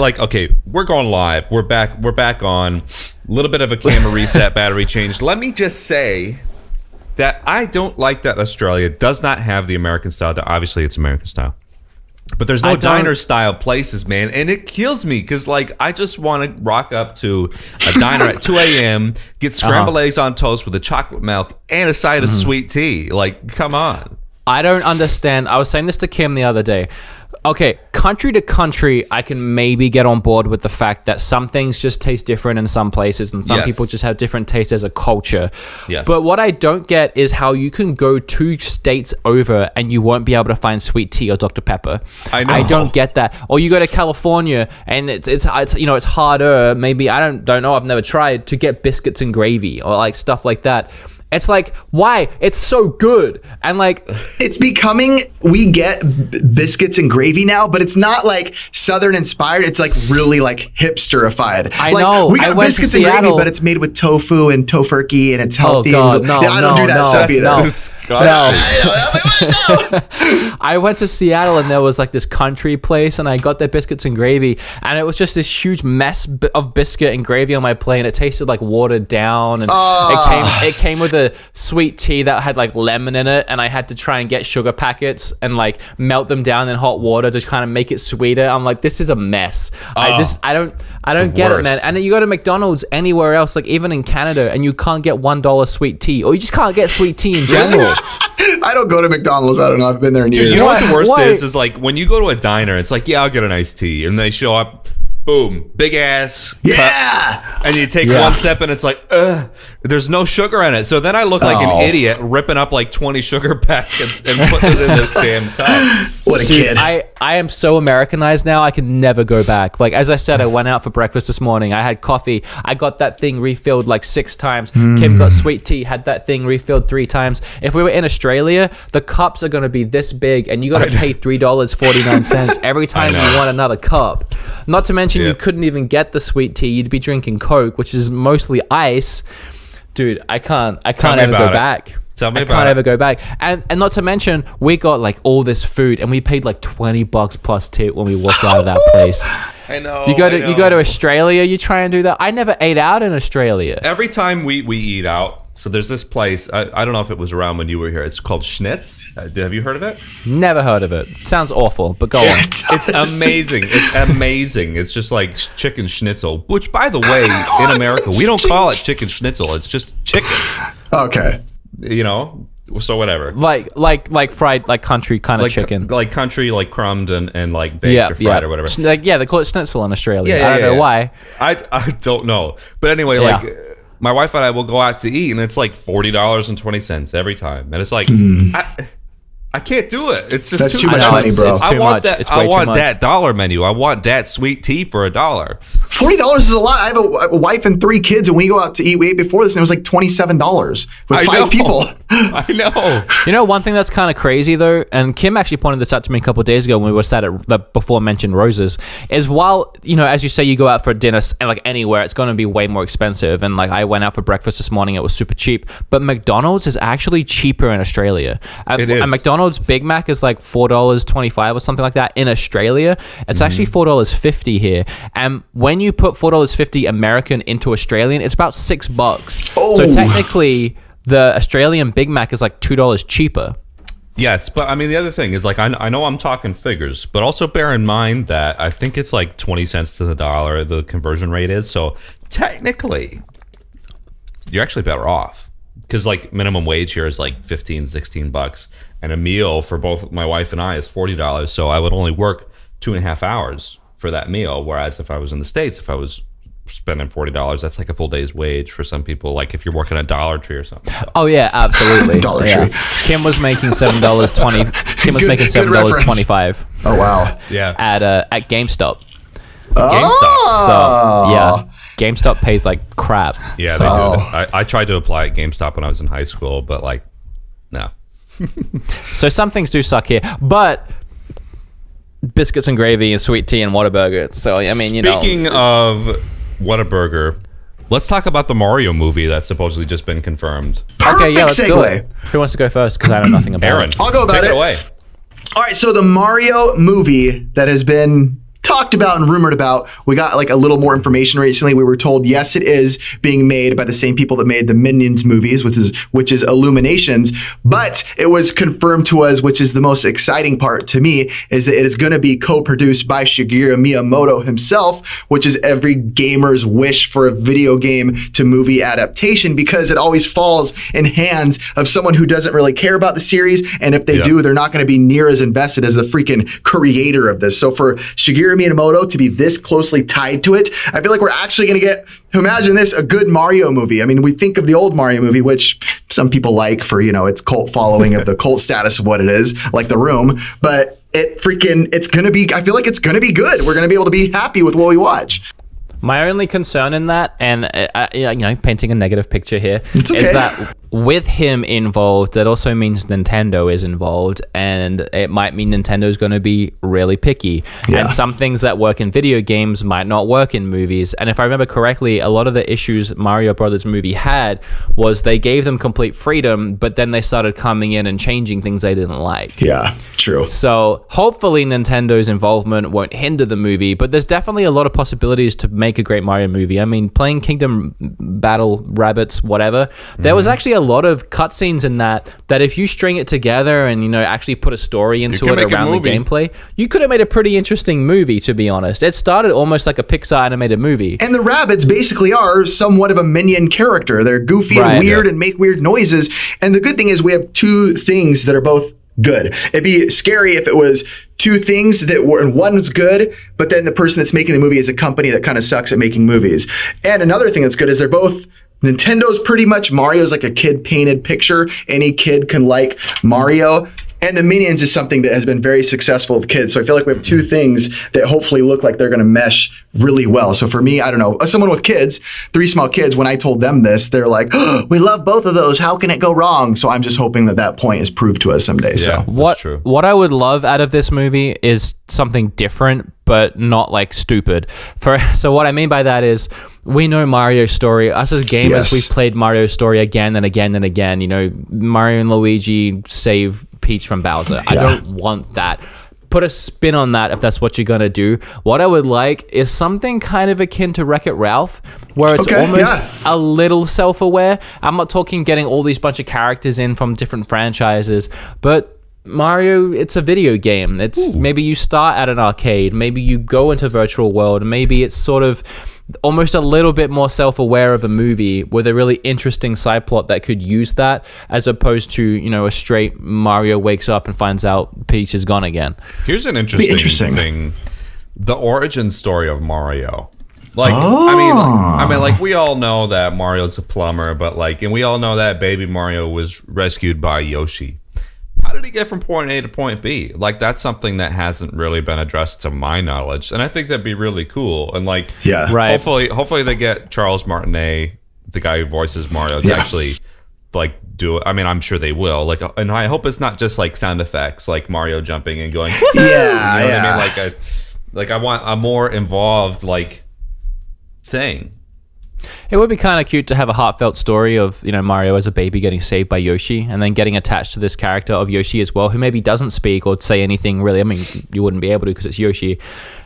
we're going live. We're back on. A little bit of a camera reset, battery change. Let me just say that I don't like that Australia does not have the American style. Obviously, it's American style. But there's no diner style places, man. And it kills me because, I just want to rock up to a diner at 2 a.m., get scrambled eggs on toast with a chocolate milk and a side of sweet tea. Come on. I don't understand. I was saying this to Kim the other day. Okay, country to country, I can maybe get on board with the fact that some things just taste different in some places, and some people just have different tastes as a culture. Yes. But what I don't get is how you can go 2 states over and you won't be able to find sweet tea or Dr. Pepper. I know. I don't get that. Or you go to California and it's harder. Maybe I don't know. I've never tried to get biscuits and gravy or like stuff like that. It's like, why? It's so good. And like, it's becoming, we get biscuits and gravy now, but it's not like Southern inspired. It's like really like hipsterified. I like, know. We got biscuits and gravy, but it's made with tofu and tofurkey and it's healthy. Oh God, no, I don't do that stuff either. I went to Seattle and there was like this country place and I got their biscuits and gravy and it was just this huge mess of biscuit and gravy on my plate. It tasted like watered down and it came with a sweet tea that had like lemon in it and I had to try and get sugar packets and like melt them down in hot water to kind of make it sweeter. I'm like, this is a mess. I don't get it, man. And then you go to McDonald's anywhere else, like even in Canada, and you can't get $1 sweet tea, or you just can't get sweet tea in general. I don't go to McDonald's. I don't know. I've been there in years. Dude, you know what the worst is like when you go to a diner, it's like, yeah, I'll get an iced tea, and they show up, boom, big ass cup, and you take one step and it's like, there's no sugar in it. So then I look like an idiot ripping up like 20 sugar packets and putting it in this damn cup. What a kid. I am so Americanized now, I can never go back. Like, as I said, I went out for breakfast this morning. I had coffee. I got that thing refilled like 6 times. Kim got sweet tea, had that thing refilled 3 times. If we were in Australia, the cups are going to be this big and you got to pay $3.49 every time you want another cup. Not to mention you couldn't even get the sweet tea. You'd be drinking Coke, which is mostly ice. Dude, I can't ever go back. Tell me I about can't it. ever go back. And not to mention, we got like all this food and we paid like $20 plus tip when we walked out of that place. I know. You go to Australia, you try and do that. I never ate out in Australia. Every time we eat out, so there's this place, I don't know if it was around when you were here. It's called Schnitz. Have you heard of it? Never heard of it. Sounds awful, but go on. It's amazing. It's amazing. It's just like chicken schnitzel, which, by the way, in America, we don't call it chicken schnitzel. It's just chicken. Okay. You know? So whatever. Like fried, like country kind of chicken. Like country, like crumbed and like baked or fried or whatever. Like, they call it schnitzel in Australia. I don't know why. I don't know. But anyway, like my wife and I will go out to eat and it's like $40.20 every time. And it's like, I can't do it. It's just that's too much money, bro. I want that. I want that dollar menu. I want that sweet tea for $1. $40 is a lot. I have a wife and 3 kids, and we go out to eat. We ate before this, and it was like $27 with 5 people. I know. You know, one thing that's kind of crazy though, and Kim actually pointed this out to me a couple of days ago when we were sat at the before mentioned Roses, is while, you know, as you say, you go out for dinner and like anywhere, it's going to be way more expensive. And like I went out for breakfast this morning, it was super cheap. But McDonald's is actually cheaper in Australia. It is. A McDonald's Big Mac is like $4.25 or something like that in Australia. It's actually $4.50 here. And when you put $4.50 American into Australian, it's about $6. Oh. So technically, the Australian Big Mac is like $2 cheaper. Yes, but I mean the other thing is like I know I'm talking figures, but also bear in mind that I think it's like 20 cents to the dollar the conversion rate is. So technically, you're actually better off because like minimum wage here is like $15-16, and a meal for both my wife and I is $40. So I would only work 2.5 hours for that meal. Whereas if I was in the States, if I was spending $40, that's like a full day's wage for some people, like if you're working at Dollar Tree or something. So. Oh yeah, absolutely. Dollar Tree. Kim was making $7.20. Kim was making $7.25. Oh wow. Yeah. At GameStop. GameStop. So yeah, GameStop pays like crap. Yeah, so, they do. I tried to apply at GameStop when I was in high school, but like, no. So some things do suck here, but biscuits and gravy and sweet tea and Whataburger. So I mean, you know. Speaking of Whataburger, let's talk about the Mario movie that's supposedly just been confirmed. Okay, yeah, let's Perfect do segue. it. Who wants to go first? Because I know nothing about Aaron, it. I'll go about take it. it away. All right, so the Mario movie that has been talked about and rumored about. We got like a little more information recently. We were told, yes, it is being made by the same people that made the Minions movies, which is Illuminations. But it was confirmed to us, which is the most exciting part to me, is that it is going to be co-produced by Shigeru Miyamoto himself, which is every gamer's wish for a video game to movie adaptation, because it always falls in hands of someone who doesn't really care about the series. And if they do, they're not going to be near as invested as the freaking creator of this. So for Shigeru Miyamoto to be this closely tied to it, I feel like we're actually going to get, imagine this, a good Mario movie. I mean, we think of the old Mario movie, which some people like for, its cult following of the cult status of what it is, like The Room, but it's going to be, I feel like it's going to be good. We're going to be able to be happy with what we watch. My only concern in that, and painting a negative picture here, is that with him involved, that also means Nintendo is involved, and it might mean Nintendo's going to be really picky. Yeah. And some things that work in video games might not work in movies. And if I remember correctly, a lot of the issues Mario Brothers movie had was they gave them complete freedom, but then they started coming in and changing things they didn't like. Yeah, true. So hopefully Nintendo's involvement won't hinder the movie, but there's definitely a lot of possibilities to make a great Mario movie. I mean, playing Kingdom Battle, Rabbids, whatever, there was actually a lot of cutscenes in that if you string it together and actually put a story into it around the gameplay, you could have made a pretty interesting movie, to be honest. It started almost like a Pixar animated movie. And the Rabbids basically are somewhat of a minion character. They're goofy and weird and make weird noises. And the good thing is we have two things that are both good. It'd be scary if it was two things that were, and one's good, but then the person that's making the movie is a company that kind of sucks at making movies. And another thing that's good is they're both, Nintendo's pretty much, Mario's like a kid painted picture. Any kid can like Mario. And the Minions is something that has been very successful with kids. So I feel like we have two things that hopefully look like they're going to mesh really well. So for me, I don't know, as someone with kids, 3 small kids, when I told them this, they're like, oh, we love both of those. How can it go wrong? So I'm just hoping that point is proved to us someday. Yeah, so what I would love out of this movie is something different, but not like stupid. So what I mean by that is, we know Mario's story. Us as gamers, we've played Mario's story again and again and again. Mario and Luigi save Peach from Bowser. I don't want that. Put a spin on that if that's what you're gonna do. What I would like is something kind of akin to Wreck-It Ralph, where it's almost a little self-aware. I'm not talking getting all these bunch of characters in from different franchises, but Mario, it's a video game. It's maybe you start at an arcade, maybe you go into virtual world, maybe it's sort of almost a little bit more self-aware of a movie with a really interesting side plot that could use that, as opposed to a straight Mario wakes up and finds out Peach is gone again. Here's an interesting thing: the origin story of Mario. I mean, like we all know that Mario's a plumber, but and we all know that baby Mario was rescued by Yoshi. How did he get from point A to point B? That's something that hasn't really been addressed to my knowledge, and I think that'd be really cool. And hopefully they get Charles Martinet, the guy who voices Mario, to actually do it. I mean, I'm sure they will. And I hope it's not just sound effects, like Mario jumping and going. What I mean? I want a more involved thing. It would be kind of cute to have a heartfelt story of Mario as a baby getting saved by Yoshi, and then getting attached to this character of Yoshi as well, who maybe doesn't speak or say anything really. I mean, you wouldn't be able to because it's Yoshi,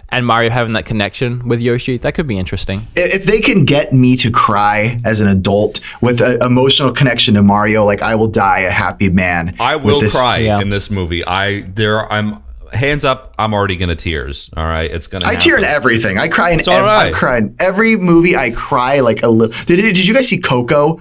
and Mario having that connection with Yoshi. That could be interesting. If they can get me to cry as an adult with an emotional connection to Mario, I will die a happy man. I will cry in this movie. I'm hands up, I'm already gonna tears. All right, it's gonna happen. I tear in everything. I cry in I cry in every movie. I cry a little. Did you guys see Coco?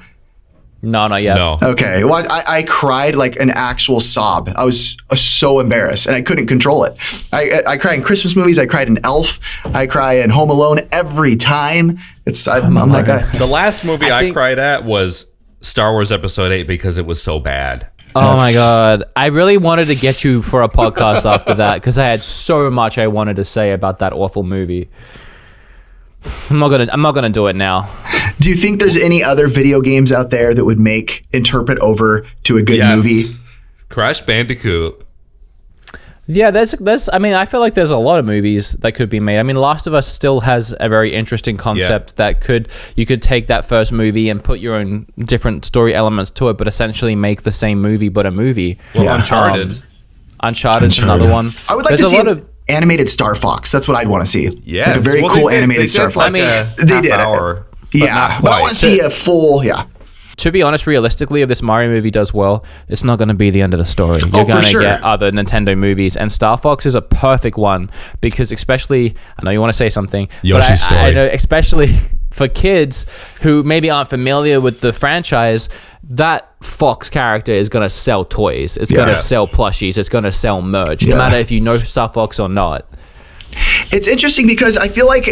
No, not yet. No. Okay. Well, I cried an actual sob. I was so embarrassed and I couldn't control it. I cry in Christmas movies. I cried in Elf. I cry in Home Alone every time. I'm like the last movie I cried at was Star Wars Episode 8 because it was so bad. Oh my God. I really wanted to get you for a podcast after that because I had so much I wanted to say about that awful movie. I'm not gonna do it now. Do you think there's any other video games out there that would interpret over to a good movie? Crash Bandicoot. Yeah, I mean, I feel like there's a lot of movies that could be made. I mean, Last of Us still has a very interesting concept that you could take that first movie and put your own different story elements to it, but essentially make the same movie but a movie. Well, Uncharted. Uncharted's another one. I would like to see animated Star Fox. That's what I'd want to see. Yes. Like a very cool animated Star Fox. I mean, they did. Hour, yeah, but I want to see a full, To be honest, realistically, if this Mario movie does well, it's not going to be the end of the story. You're going to get other Nintendo movies, and Star Fox is a perfect one because, especially, I know you want to say something, Yoshi's story. I know, especially for kids who maybe aren't familiar with the franchise, that Fox character is going to sell toys. It's going to sell plushies. It's going to sell merch, no matter if you know Star Fox or not. It's interesting because I feel like,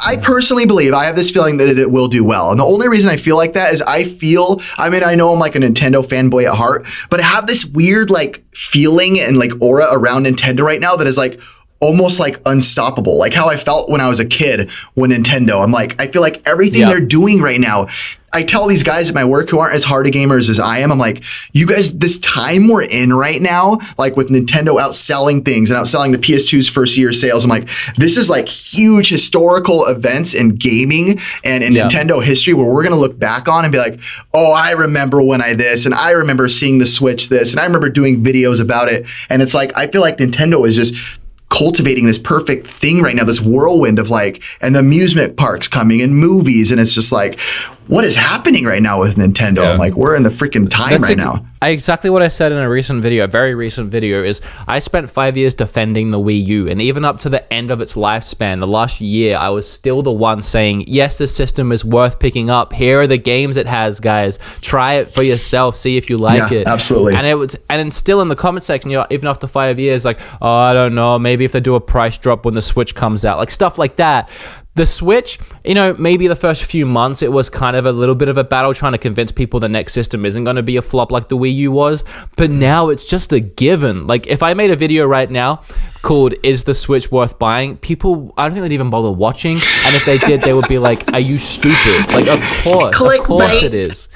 I personally believe, I have this feeling that it will do well. And the only reason I feel like that is I know I'm like a Nintendo fanboy at heart, but I have this weird like feeling and like aura around Nintendo right now that is like almost like unstoppable. Like how I felt when I was a kid when Nintendo. I'm like, I feel like everything they're doing right now. I tell these guys at my work who aren't as hard gamers as I am, I'm like, you guys, this time we're in right now, like with Nintendo outselling things and outselling the PS2's first year sales, I'm like, this is like huge historical events in gaming and in Nintendo history where we're going to look back on and be like, oh, I remember when I this, and I remember seeing the Switch this, and I remember doing videos about it. And it's like, I feel like Nintendo is just cultivating this perfect thing right now, this whirlwind of like, and the amusement parks coming and movies. And it's just like, what is happening right now with Nintendo? I'm like, we're in the freaking time now. Exactly what I said in a very recent video is I spent 5 years defending the Wii U, and even up to the end of its lifespan, the last year, I was still the one saying, yes, this system is worth picking up. Here are the games it has, guys. Try it for yourself. See if you like it. Absolutely. And then still in the comment section, even after 5 years, like, oh, I don't know, maybe if they do a price drop when the Switch comes out, like stuff like that. The Switch, maybe the first few months, it was kind of a little bit of a battle trying to convince people the next system isn't going to be a flop like the Wii U was. But now it's just a given. Like, if I made a video right now called, Is the Switch Worth Buying? People, I don't think they'd even bother watching. And if they did, they would be like, are you stupid? Like, of course it is.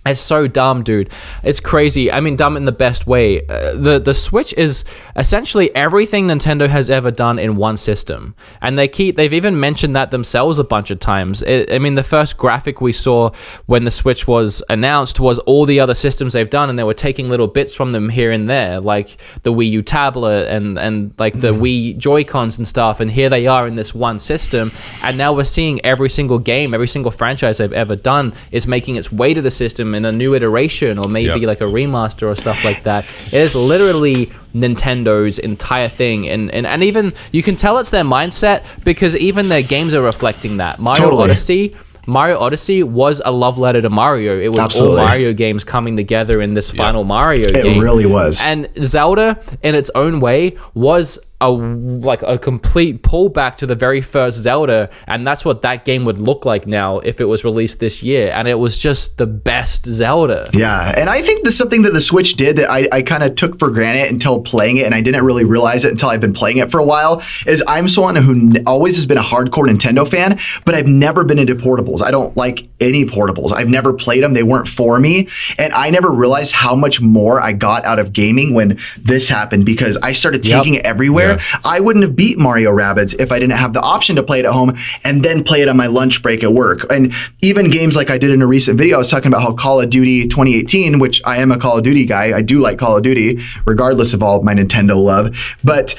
It's so dumb, dude. It's crazy. I mean, dumb in the best way. The Switch is essentially everything Nintendo has ever done in one system. And they've even mentioned that themselves a bunch of times. The first graphic we saw when the Switch was announced was all the other systems they've done, and they were taking little bits from them here and there, like the Wii U tablet and like the Wii Joy-Cons and stuff. And here they are in this one system. And now we're seeing every single game, every single franchise they've ever done is making its way to the system in a new iteration, or maybe like a remaster or stuff like that. It is literally Nintendo's entire thing, and even you can tell it's their mindset because even their games are reflecting that. Mario Odyssey was a love letter to Mario. It was all Mario games coming together in this final Mario game. It really was. And Zelda, in its own way, was a complete pullback to the very first Zelda, and that's what that game would look like now if it was released this year. And it was just the best Zelda. Yeah, and I think there's something that the Switch did that I kind of took for granted until playing it, and I didn't really realize it until I've been playing it for a while, is I'm someone who always has been a hardcore Nintendo fan, but I've never been into portables. I don't like any portables. I've never played them. They weren't for me, and I never realized how much more I got out of gaming when this happened, because I started taking it everywhere. I wouldn't have beat Mario Rabbids if I didn't have the option to play it at home and then play it on my lunch break at work. And even games like I did in a recent video, I was talking about how Call of Duty 2018, which I am a Call of Duty guy. I do like Call of Duty, regardless of all of my Nintendo love. But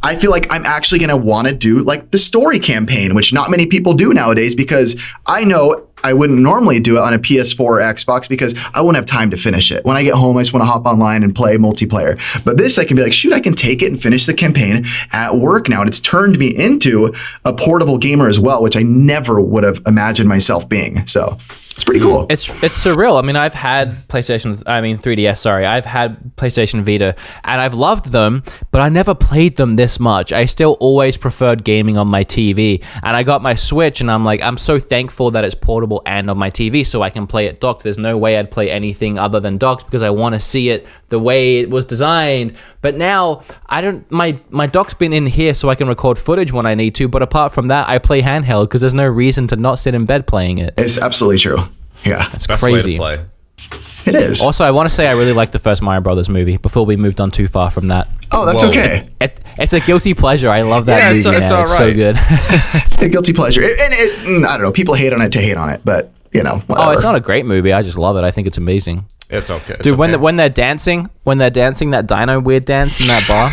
I feel like I'm actually going to want to do like the story campaign, which not many people do nowadays, because I know I wouldn't normally do it on a PS4 or Xbox because I won't have time to finish it. When I get home, I just want to hop online and play multiplayer. But this, I can be like, shoot, I can take it and finish the campaign at work now. And it's turned me into a portable gamer as well, which I never would have imagined myself being. So it's pretty cool. It's surreal. I mean, I've had 3DS, sorry. I've had PlayStation Vita, and I've loved them, but I never played them this much. I still always preferred gaming on my TV. And I got my Switch, and I'm like, I'm so thankful that it's portable and on my TV so I can play it docked. There's no way I'd play anything other than docked because I want to see it the way it was designed. But now, my dock's been in here so I can record footage when I need to, but apart from that, I play handheld because there's no reason to not sit in bed playing it. It's absolutely true. Yeah. It's best crazy. way to play. It is. Also, I want to say I really like the first Mario Brothers movie before we moved on too far from that. Oh, that's okay. It's a guilty pleasure. I love that movie. It's all right. It's so good. A guilty pleasure. And I don't know. People hate on it to hate on it, but whatever. Oh, it's not a great movie. I just love it. I think it's amazing. It's okay. Dude, when they're dancing that Dino weird dance in that bar.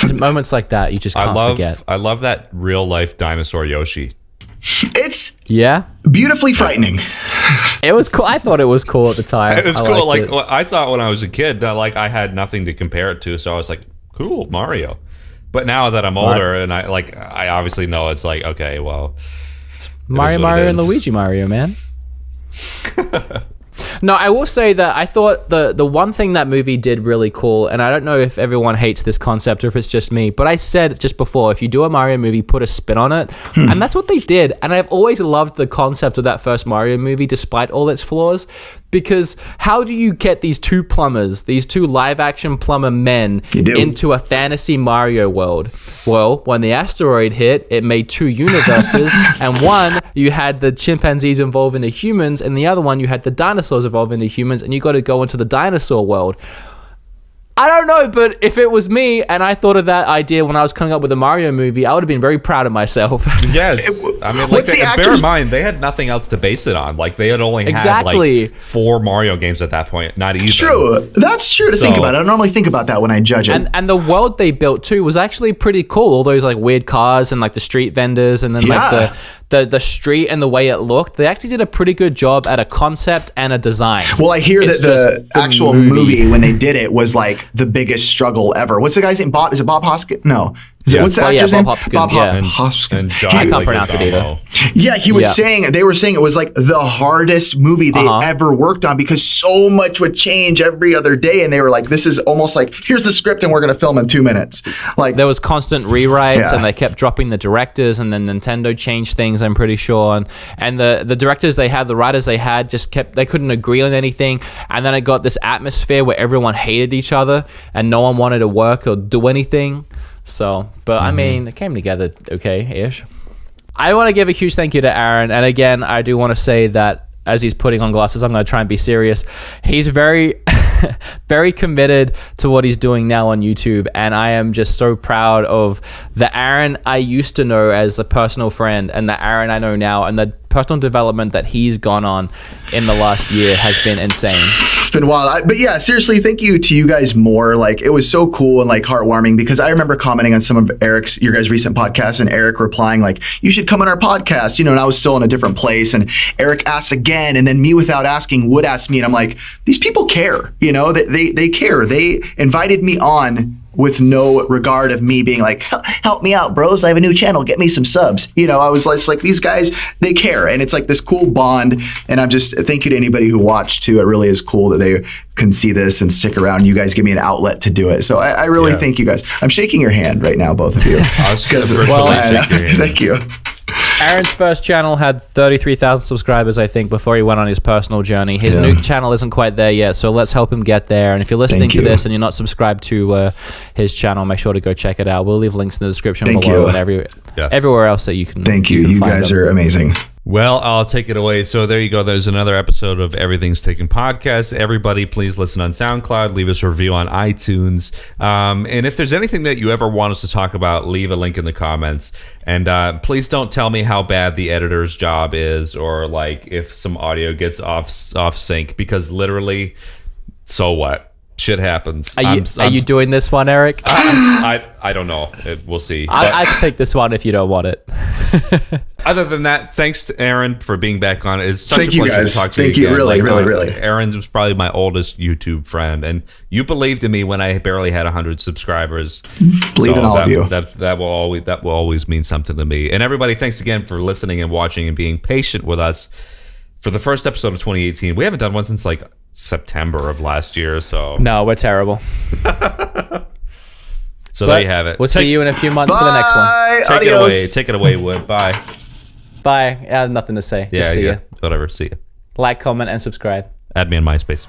Just moments like that, you just can't forget. I love that real life dinosaur Yoshi. It's beautifully frightening. It was cool. I thought it was cool at the time. It was cool. Like I saw it when I was a kid. Like I had nothing to compare it to, so I was like, cool, Mario. But now that I'm older and I obviously know it's like, okay, well, Mario and Luigi Mario, man. No, I will say that I thought the one thing that movie did really cool, and I don't know if everyone hates this concept or if it's just me, but I said just before, if you do a Mario movie, put a spin on it. And that's what they did. And I've always loved the concept of that first Mario movie, despite all its flaws. Because how do you get these two plumbers, these two live-action plumber men into a fantasy Mario world? Well, when the asteroid hit, it made two universes, and one, you had the chimpanzees evolve into humans, and the other one, you had the dinosaurs evolve into humans, and you got to go into the dinosaur world. I don't know, but if it was me and I thought of that idea when I was coming up with a Mario movie, I would have been very proud of myself. Yes. I mean, like, bear in mind, they had nothing else to base it on. Like, they had only had like 4 Mario games at that point, not even. True. That's true to think about. I don't normally think about that when I judge it. And the world they built, too, was actually pretty cool. All those, like, weird cars and, like, the street vendors and then, like, the street and the way it looked. They actually did a pretty good job at a concept and a design. Well, I hear that the actual movie, when they did it, was, like, the biggest struggle ever. What's the guy's name? Is it Bob Hoskins? No. What's the actor's name? Bob Hoskins. I can't pronounce it either. Yeah, they were saying it was like the hardest movie they ever worked on because so much would change every other day. And they were like, this is almost like, here's the script and we're going to film in 2 minutes. Like, there was constant rewrites and they kept dropping the directors, and then Nintendo changed things, I'm pretty sure. And the directors they had, the writers they had, they couldn't agree on anything. And then it got this atmosphere where everyone hated each other and no one wanted to work or do anything. So, but I mean, it came together okay-ish. I want to give a huge thank you to Aaron. And again, I do want to say that as he's putting on glasses, I'm going to try and be serious. He's very, very committed to what he's doing now on YouTube. And I am just so proud of the Aaron I used to know as a personal friend and the Aaron I know now, and the personal development that he's gone on in the last year has been insane. It's been wild. But yeah, seriously, thank you to you guys more. Like, it was so cool and like heartwarming because I remember commenting on some of your guys' recent podcasts and Eric replying like, you should come on our podcast, and I was still in a different place, and Eric asked again, and then me without asking would ask me, and I'm like, these people care, they care. They invited me on with no regard of me being like, help me out, bros. I have a new channel. Get me some subs. I was like, these guys, they care. And it's like this cool bond. And I'm just, thank you to anybody who watched too. It really is cool that they can see this and stick around. You guys give me an outlet to do it. So I really thank you guys. I'm shaking your hand right now, both of you. Thank you. Aaron's first channel had 33,000 subscribers, I think, before he went on his personal journey. His new channel isn't quite there yet, so let's help him get there. And if you're listening to this and you're not subscribed to his channel, make sure to go check it out. We'll leave links in the description below and everywhere else that you can. Thank you. You guys are amazing. Well, I'll take it away. So there you go. There's another episode of Everything's Taken podcast. Everybody, please listen on SoundCloud. Leave us a review on iTunes. And if there's anything that you ever want us to talk about, leave a link in the comments. And please don't tell me how bad the editor's job is or like if some audio gets off sync, because literally, so what? Shit happens. Are you doing this one, Eric? I don't know. We'll see. I'd take this one if you don't want it. Other than that, thanks to Aaron for being back on. It's such a pleasure to talk to you. Thank you, really. Aaron was probably my oldest YouTube friend, and you believed in me when I barely had 100 subscribers. Believe in all of you. That will always mean something to me. And everybody, thanks again for listening and watching and being patient with us for the first episode of 2018. We haven't done one since like September of last year, so no, we're terrible. So there you have it. We'll see you in a few months for the next one. Take it away, Wood. Bye. I have nothing to say. Just see you. Whatever. See you. Like, comment, and subscribe. Add me on MySpace.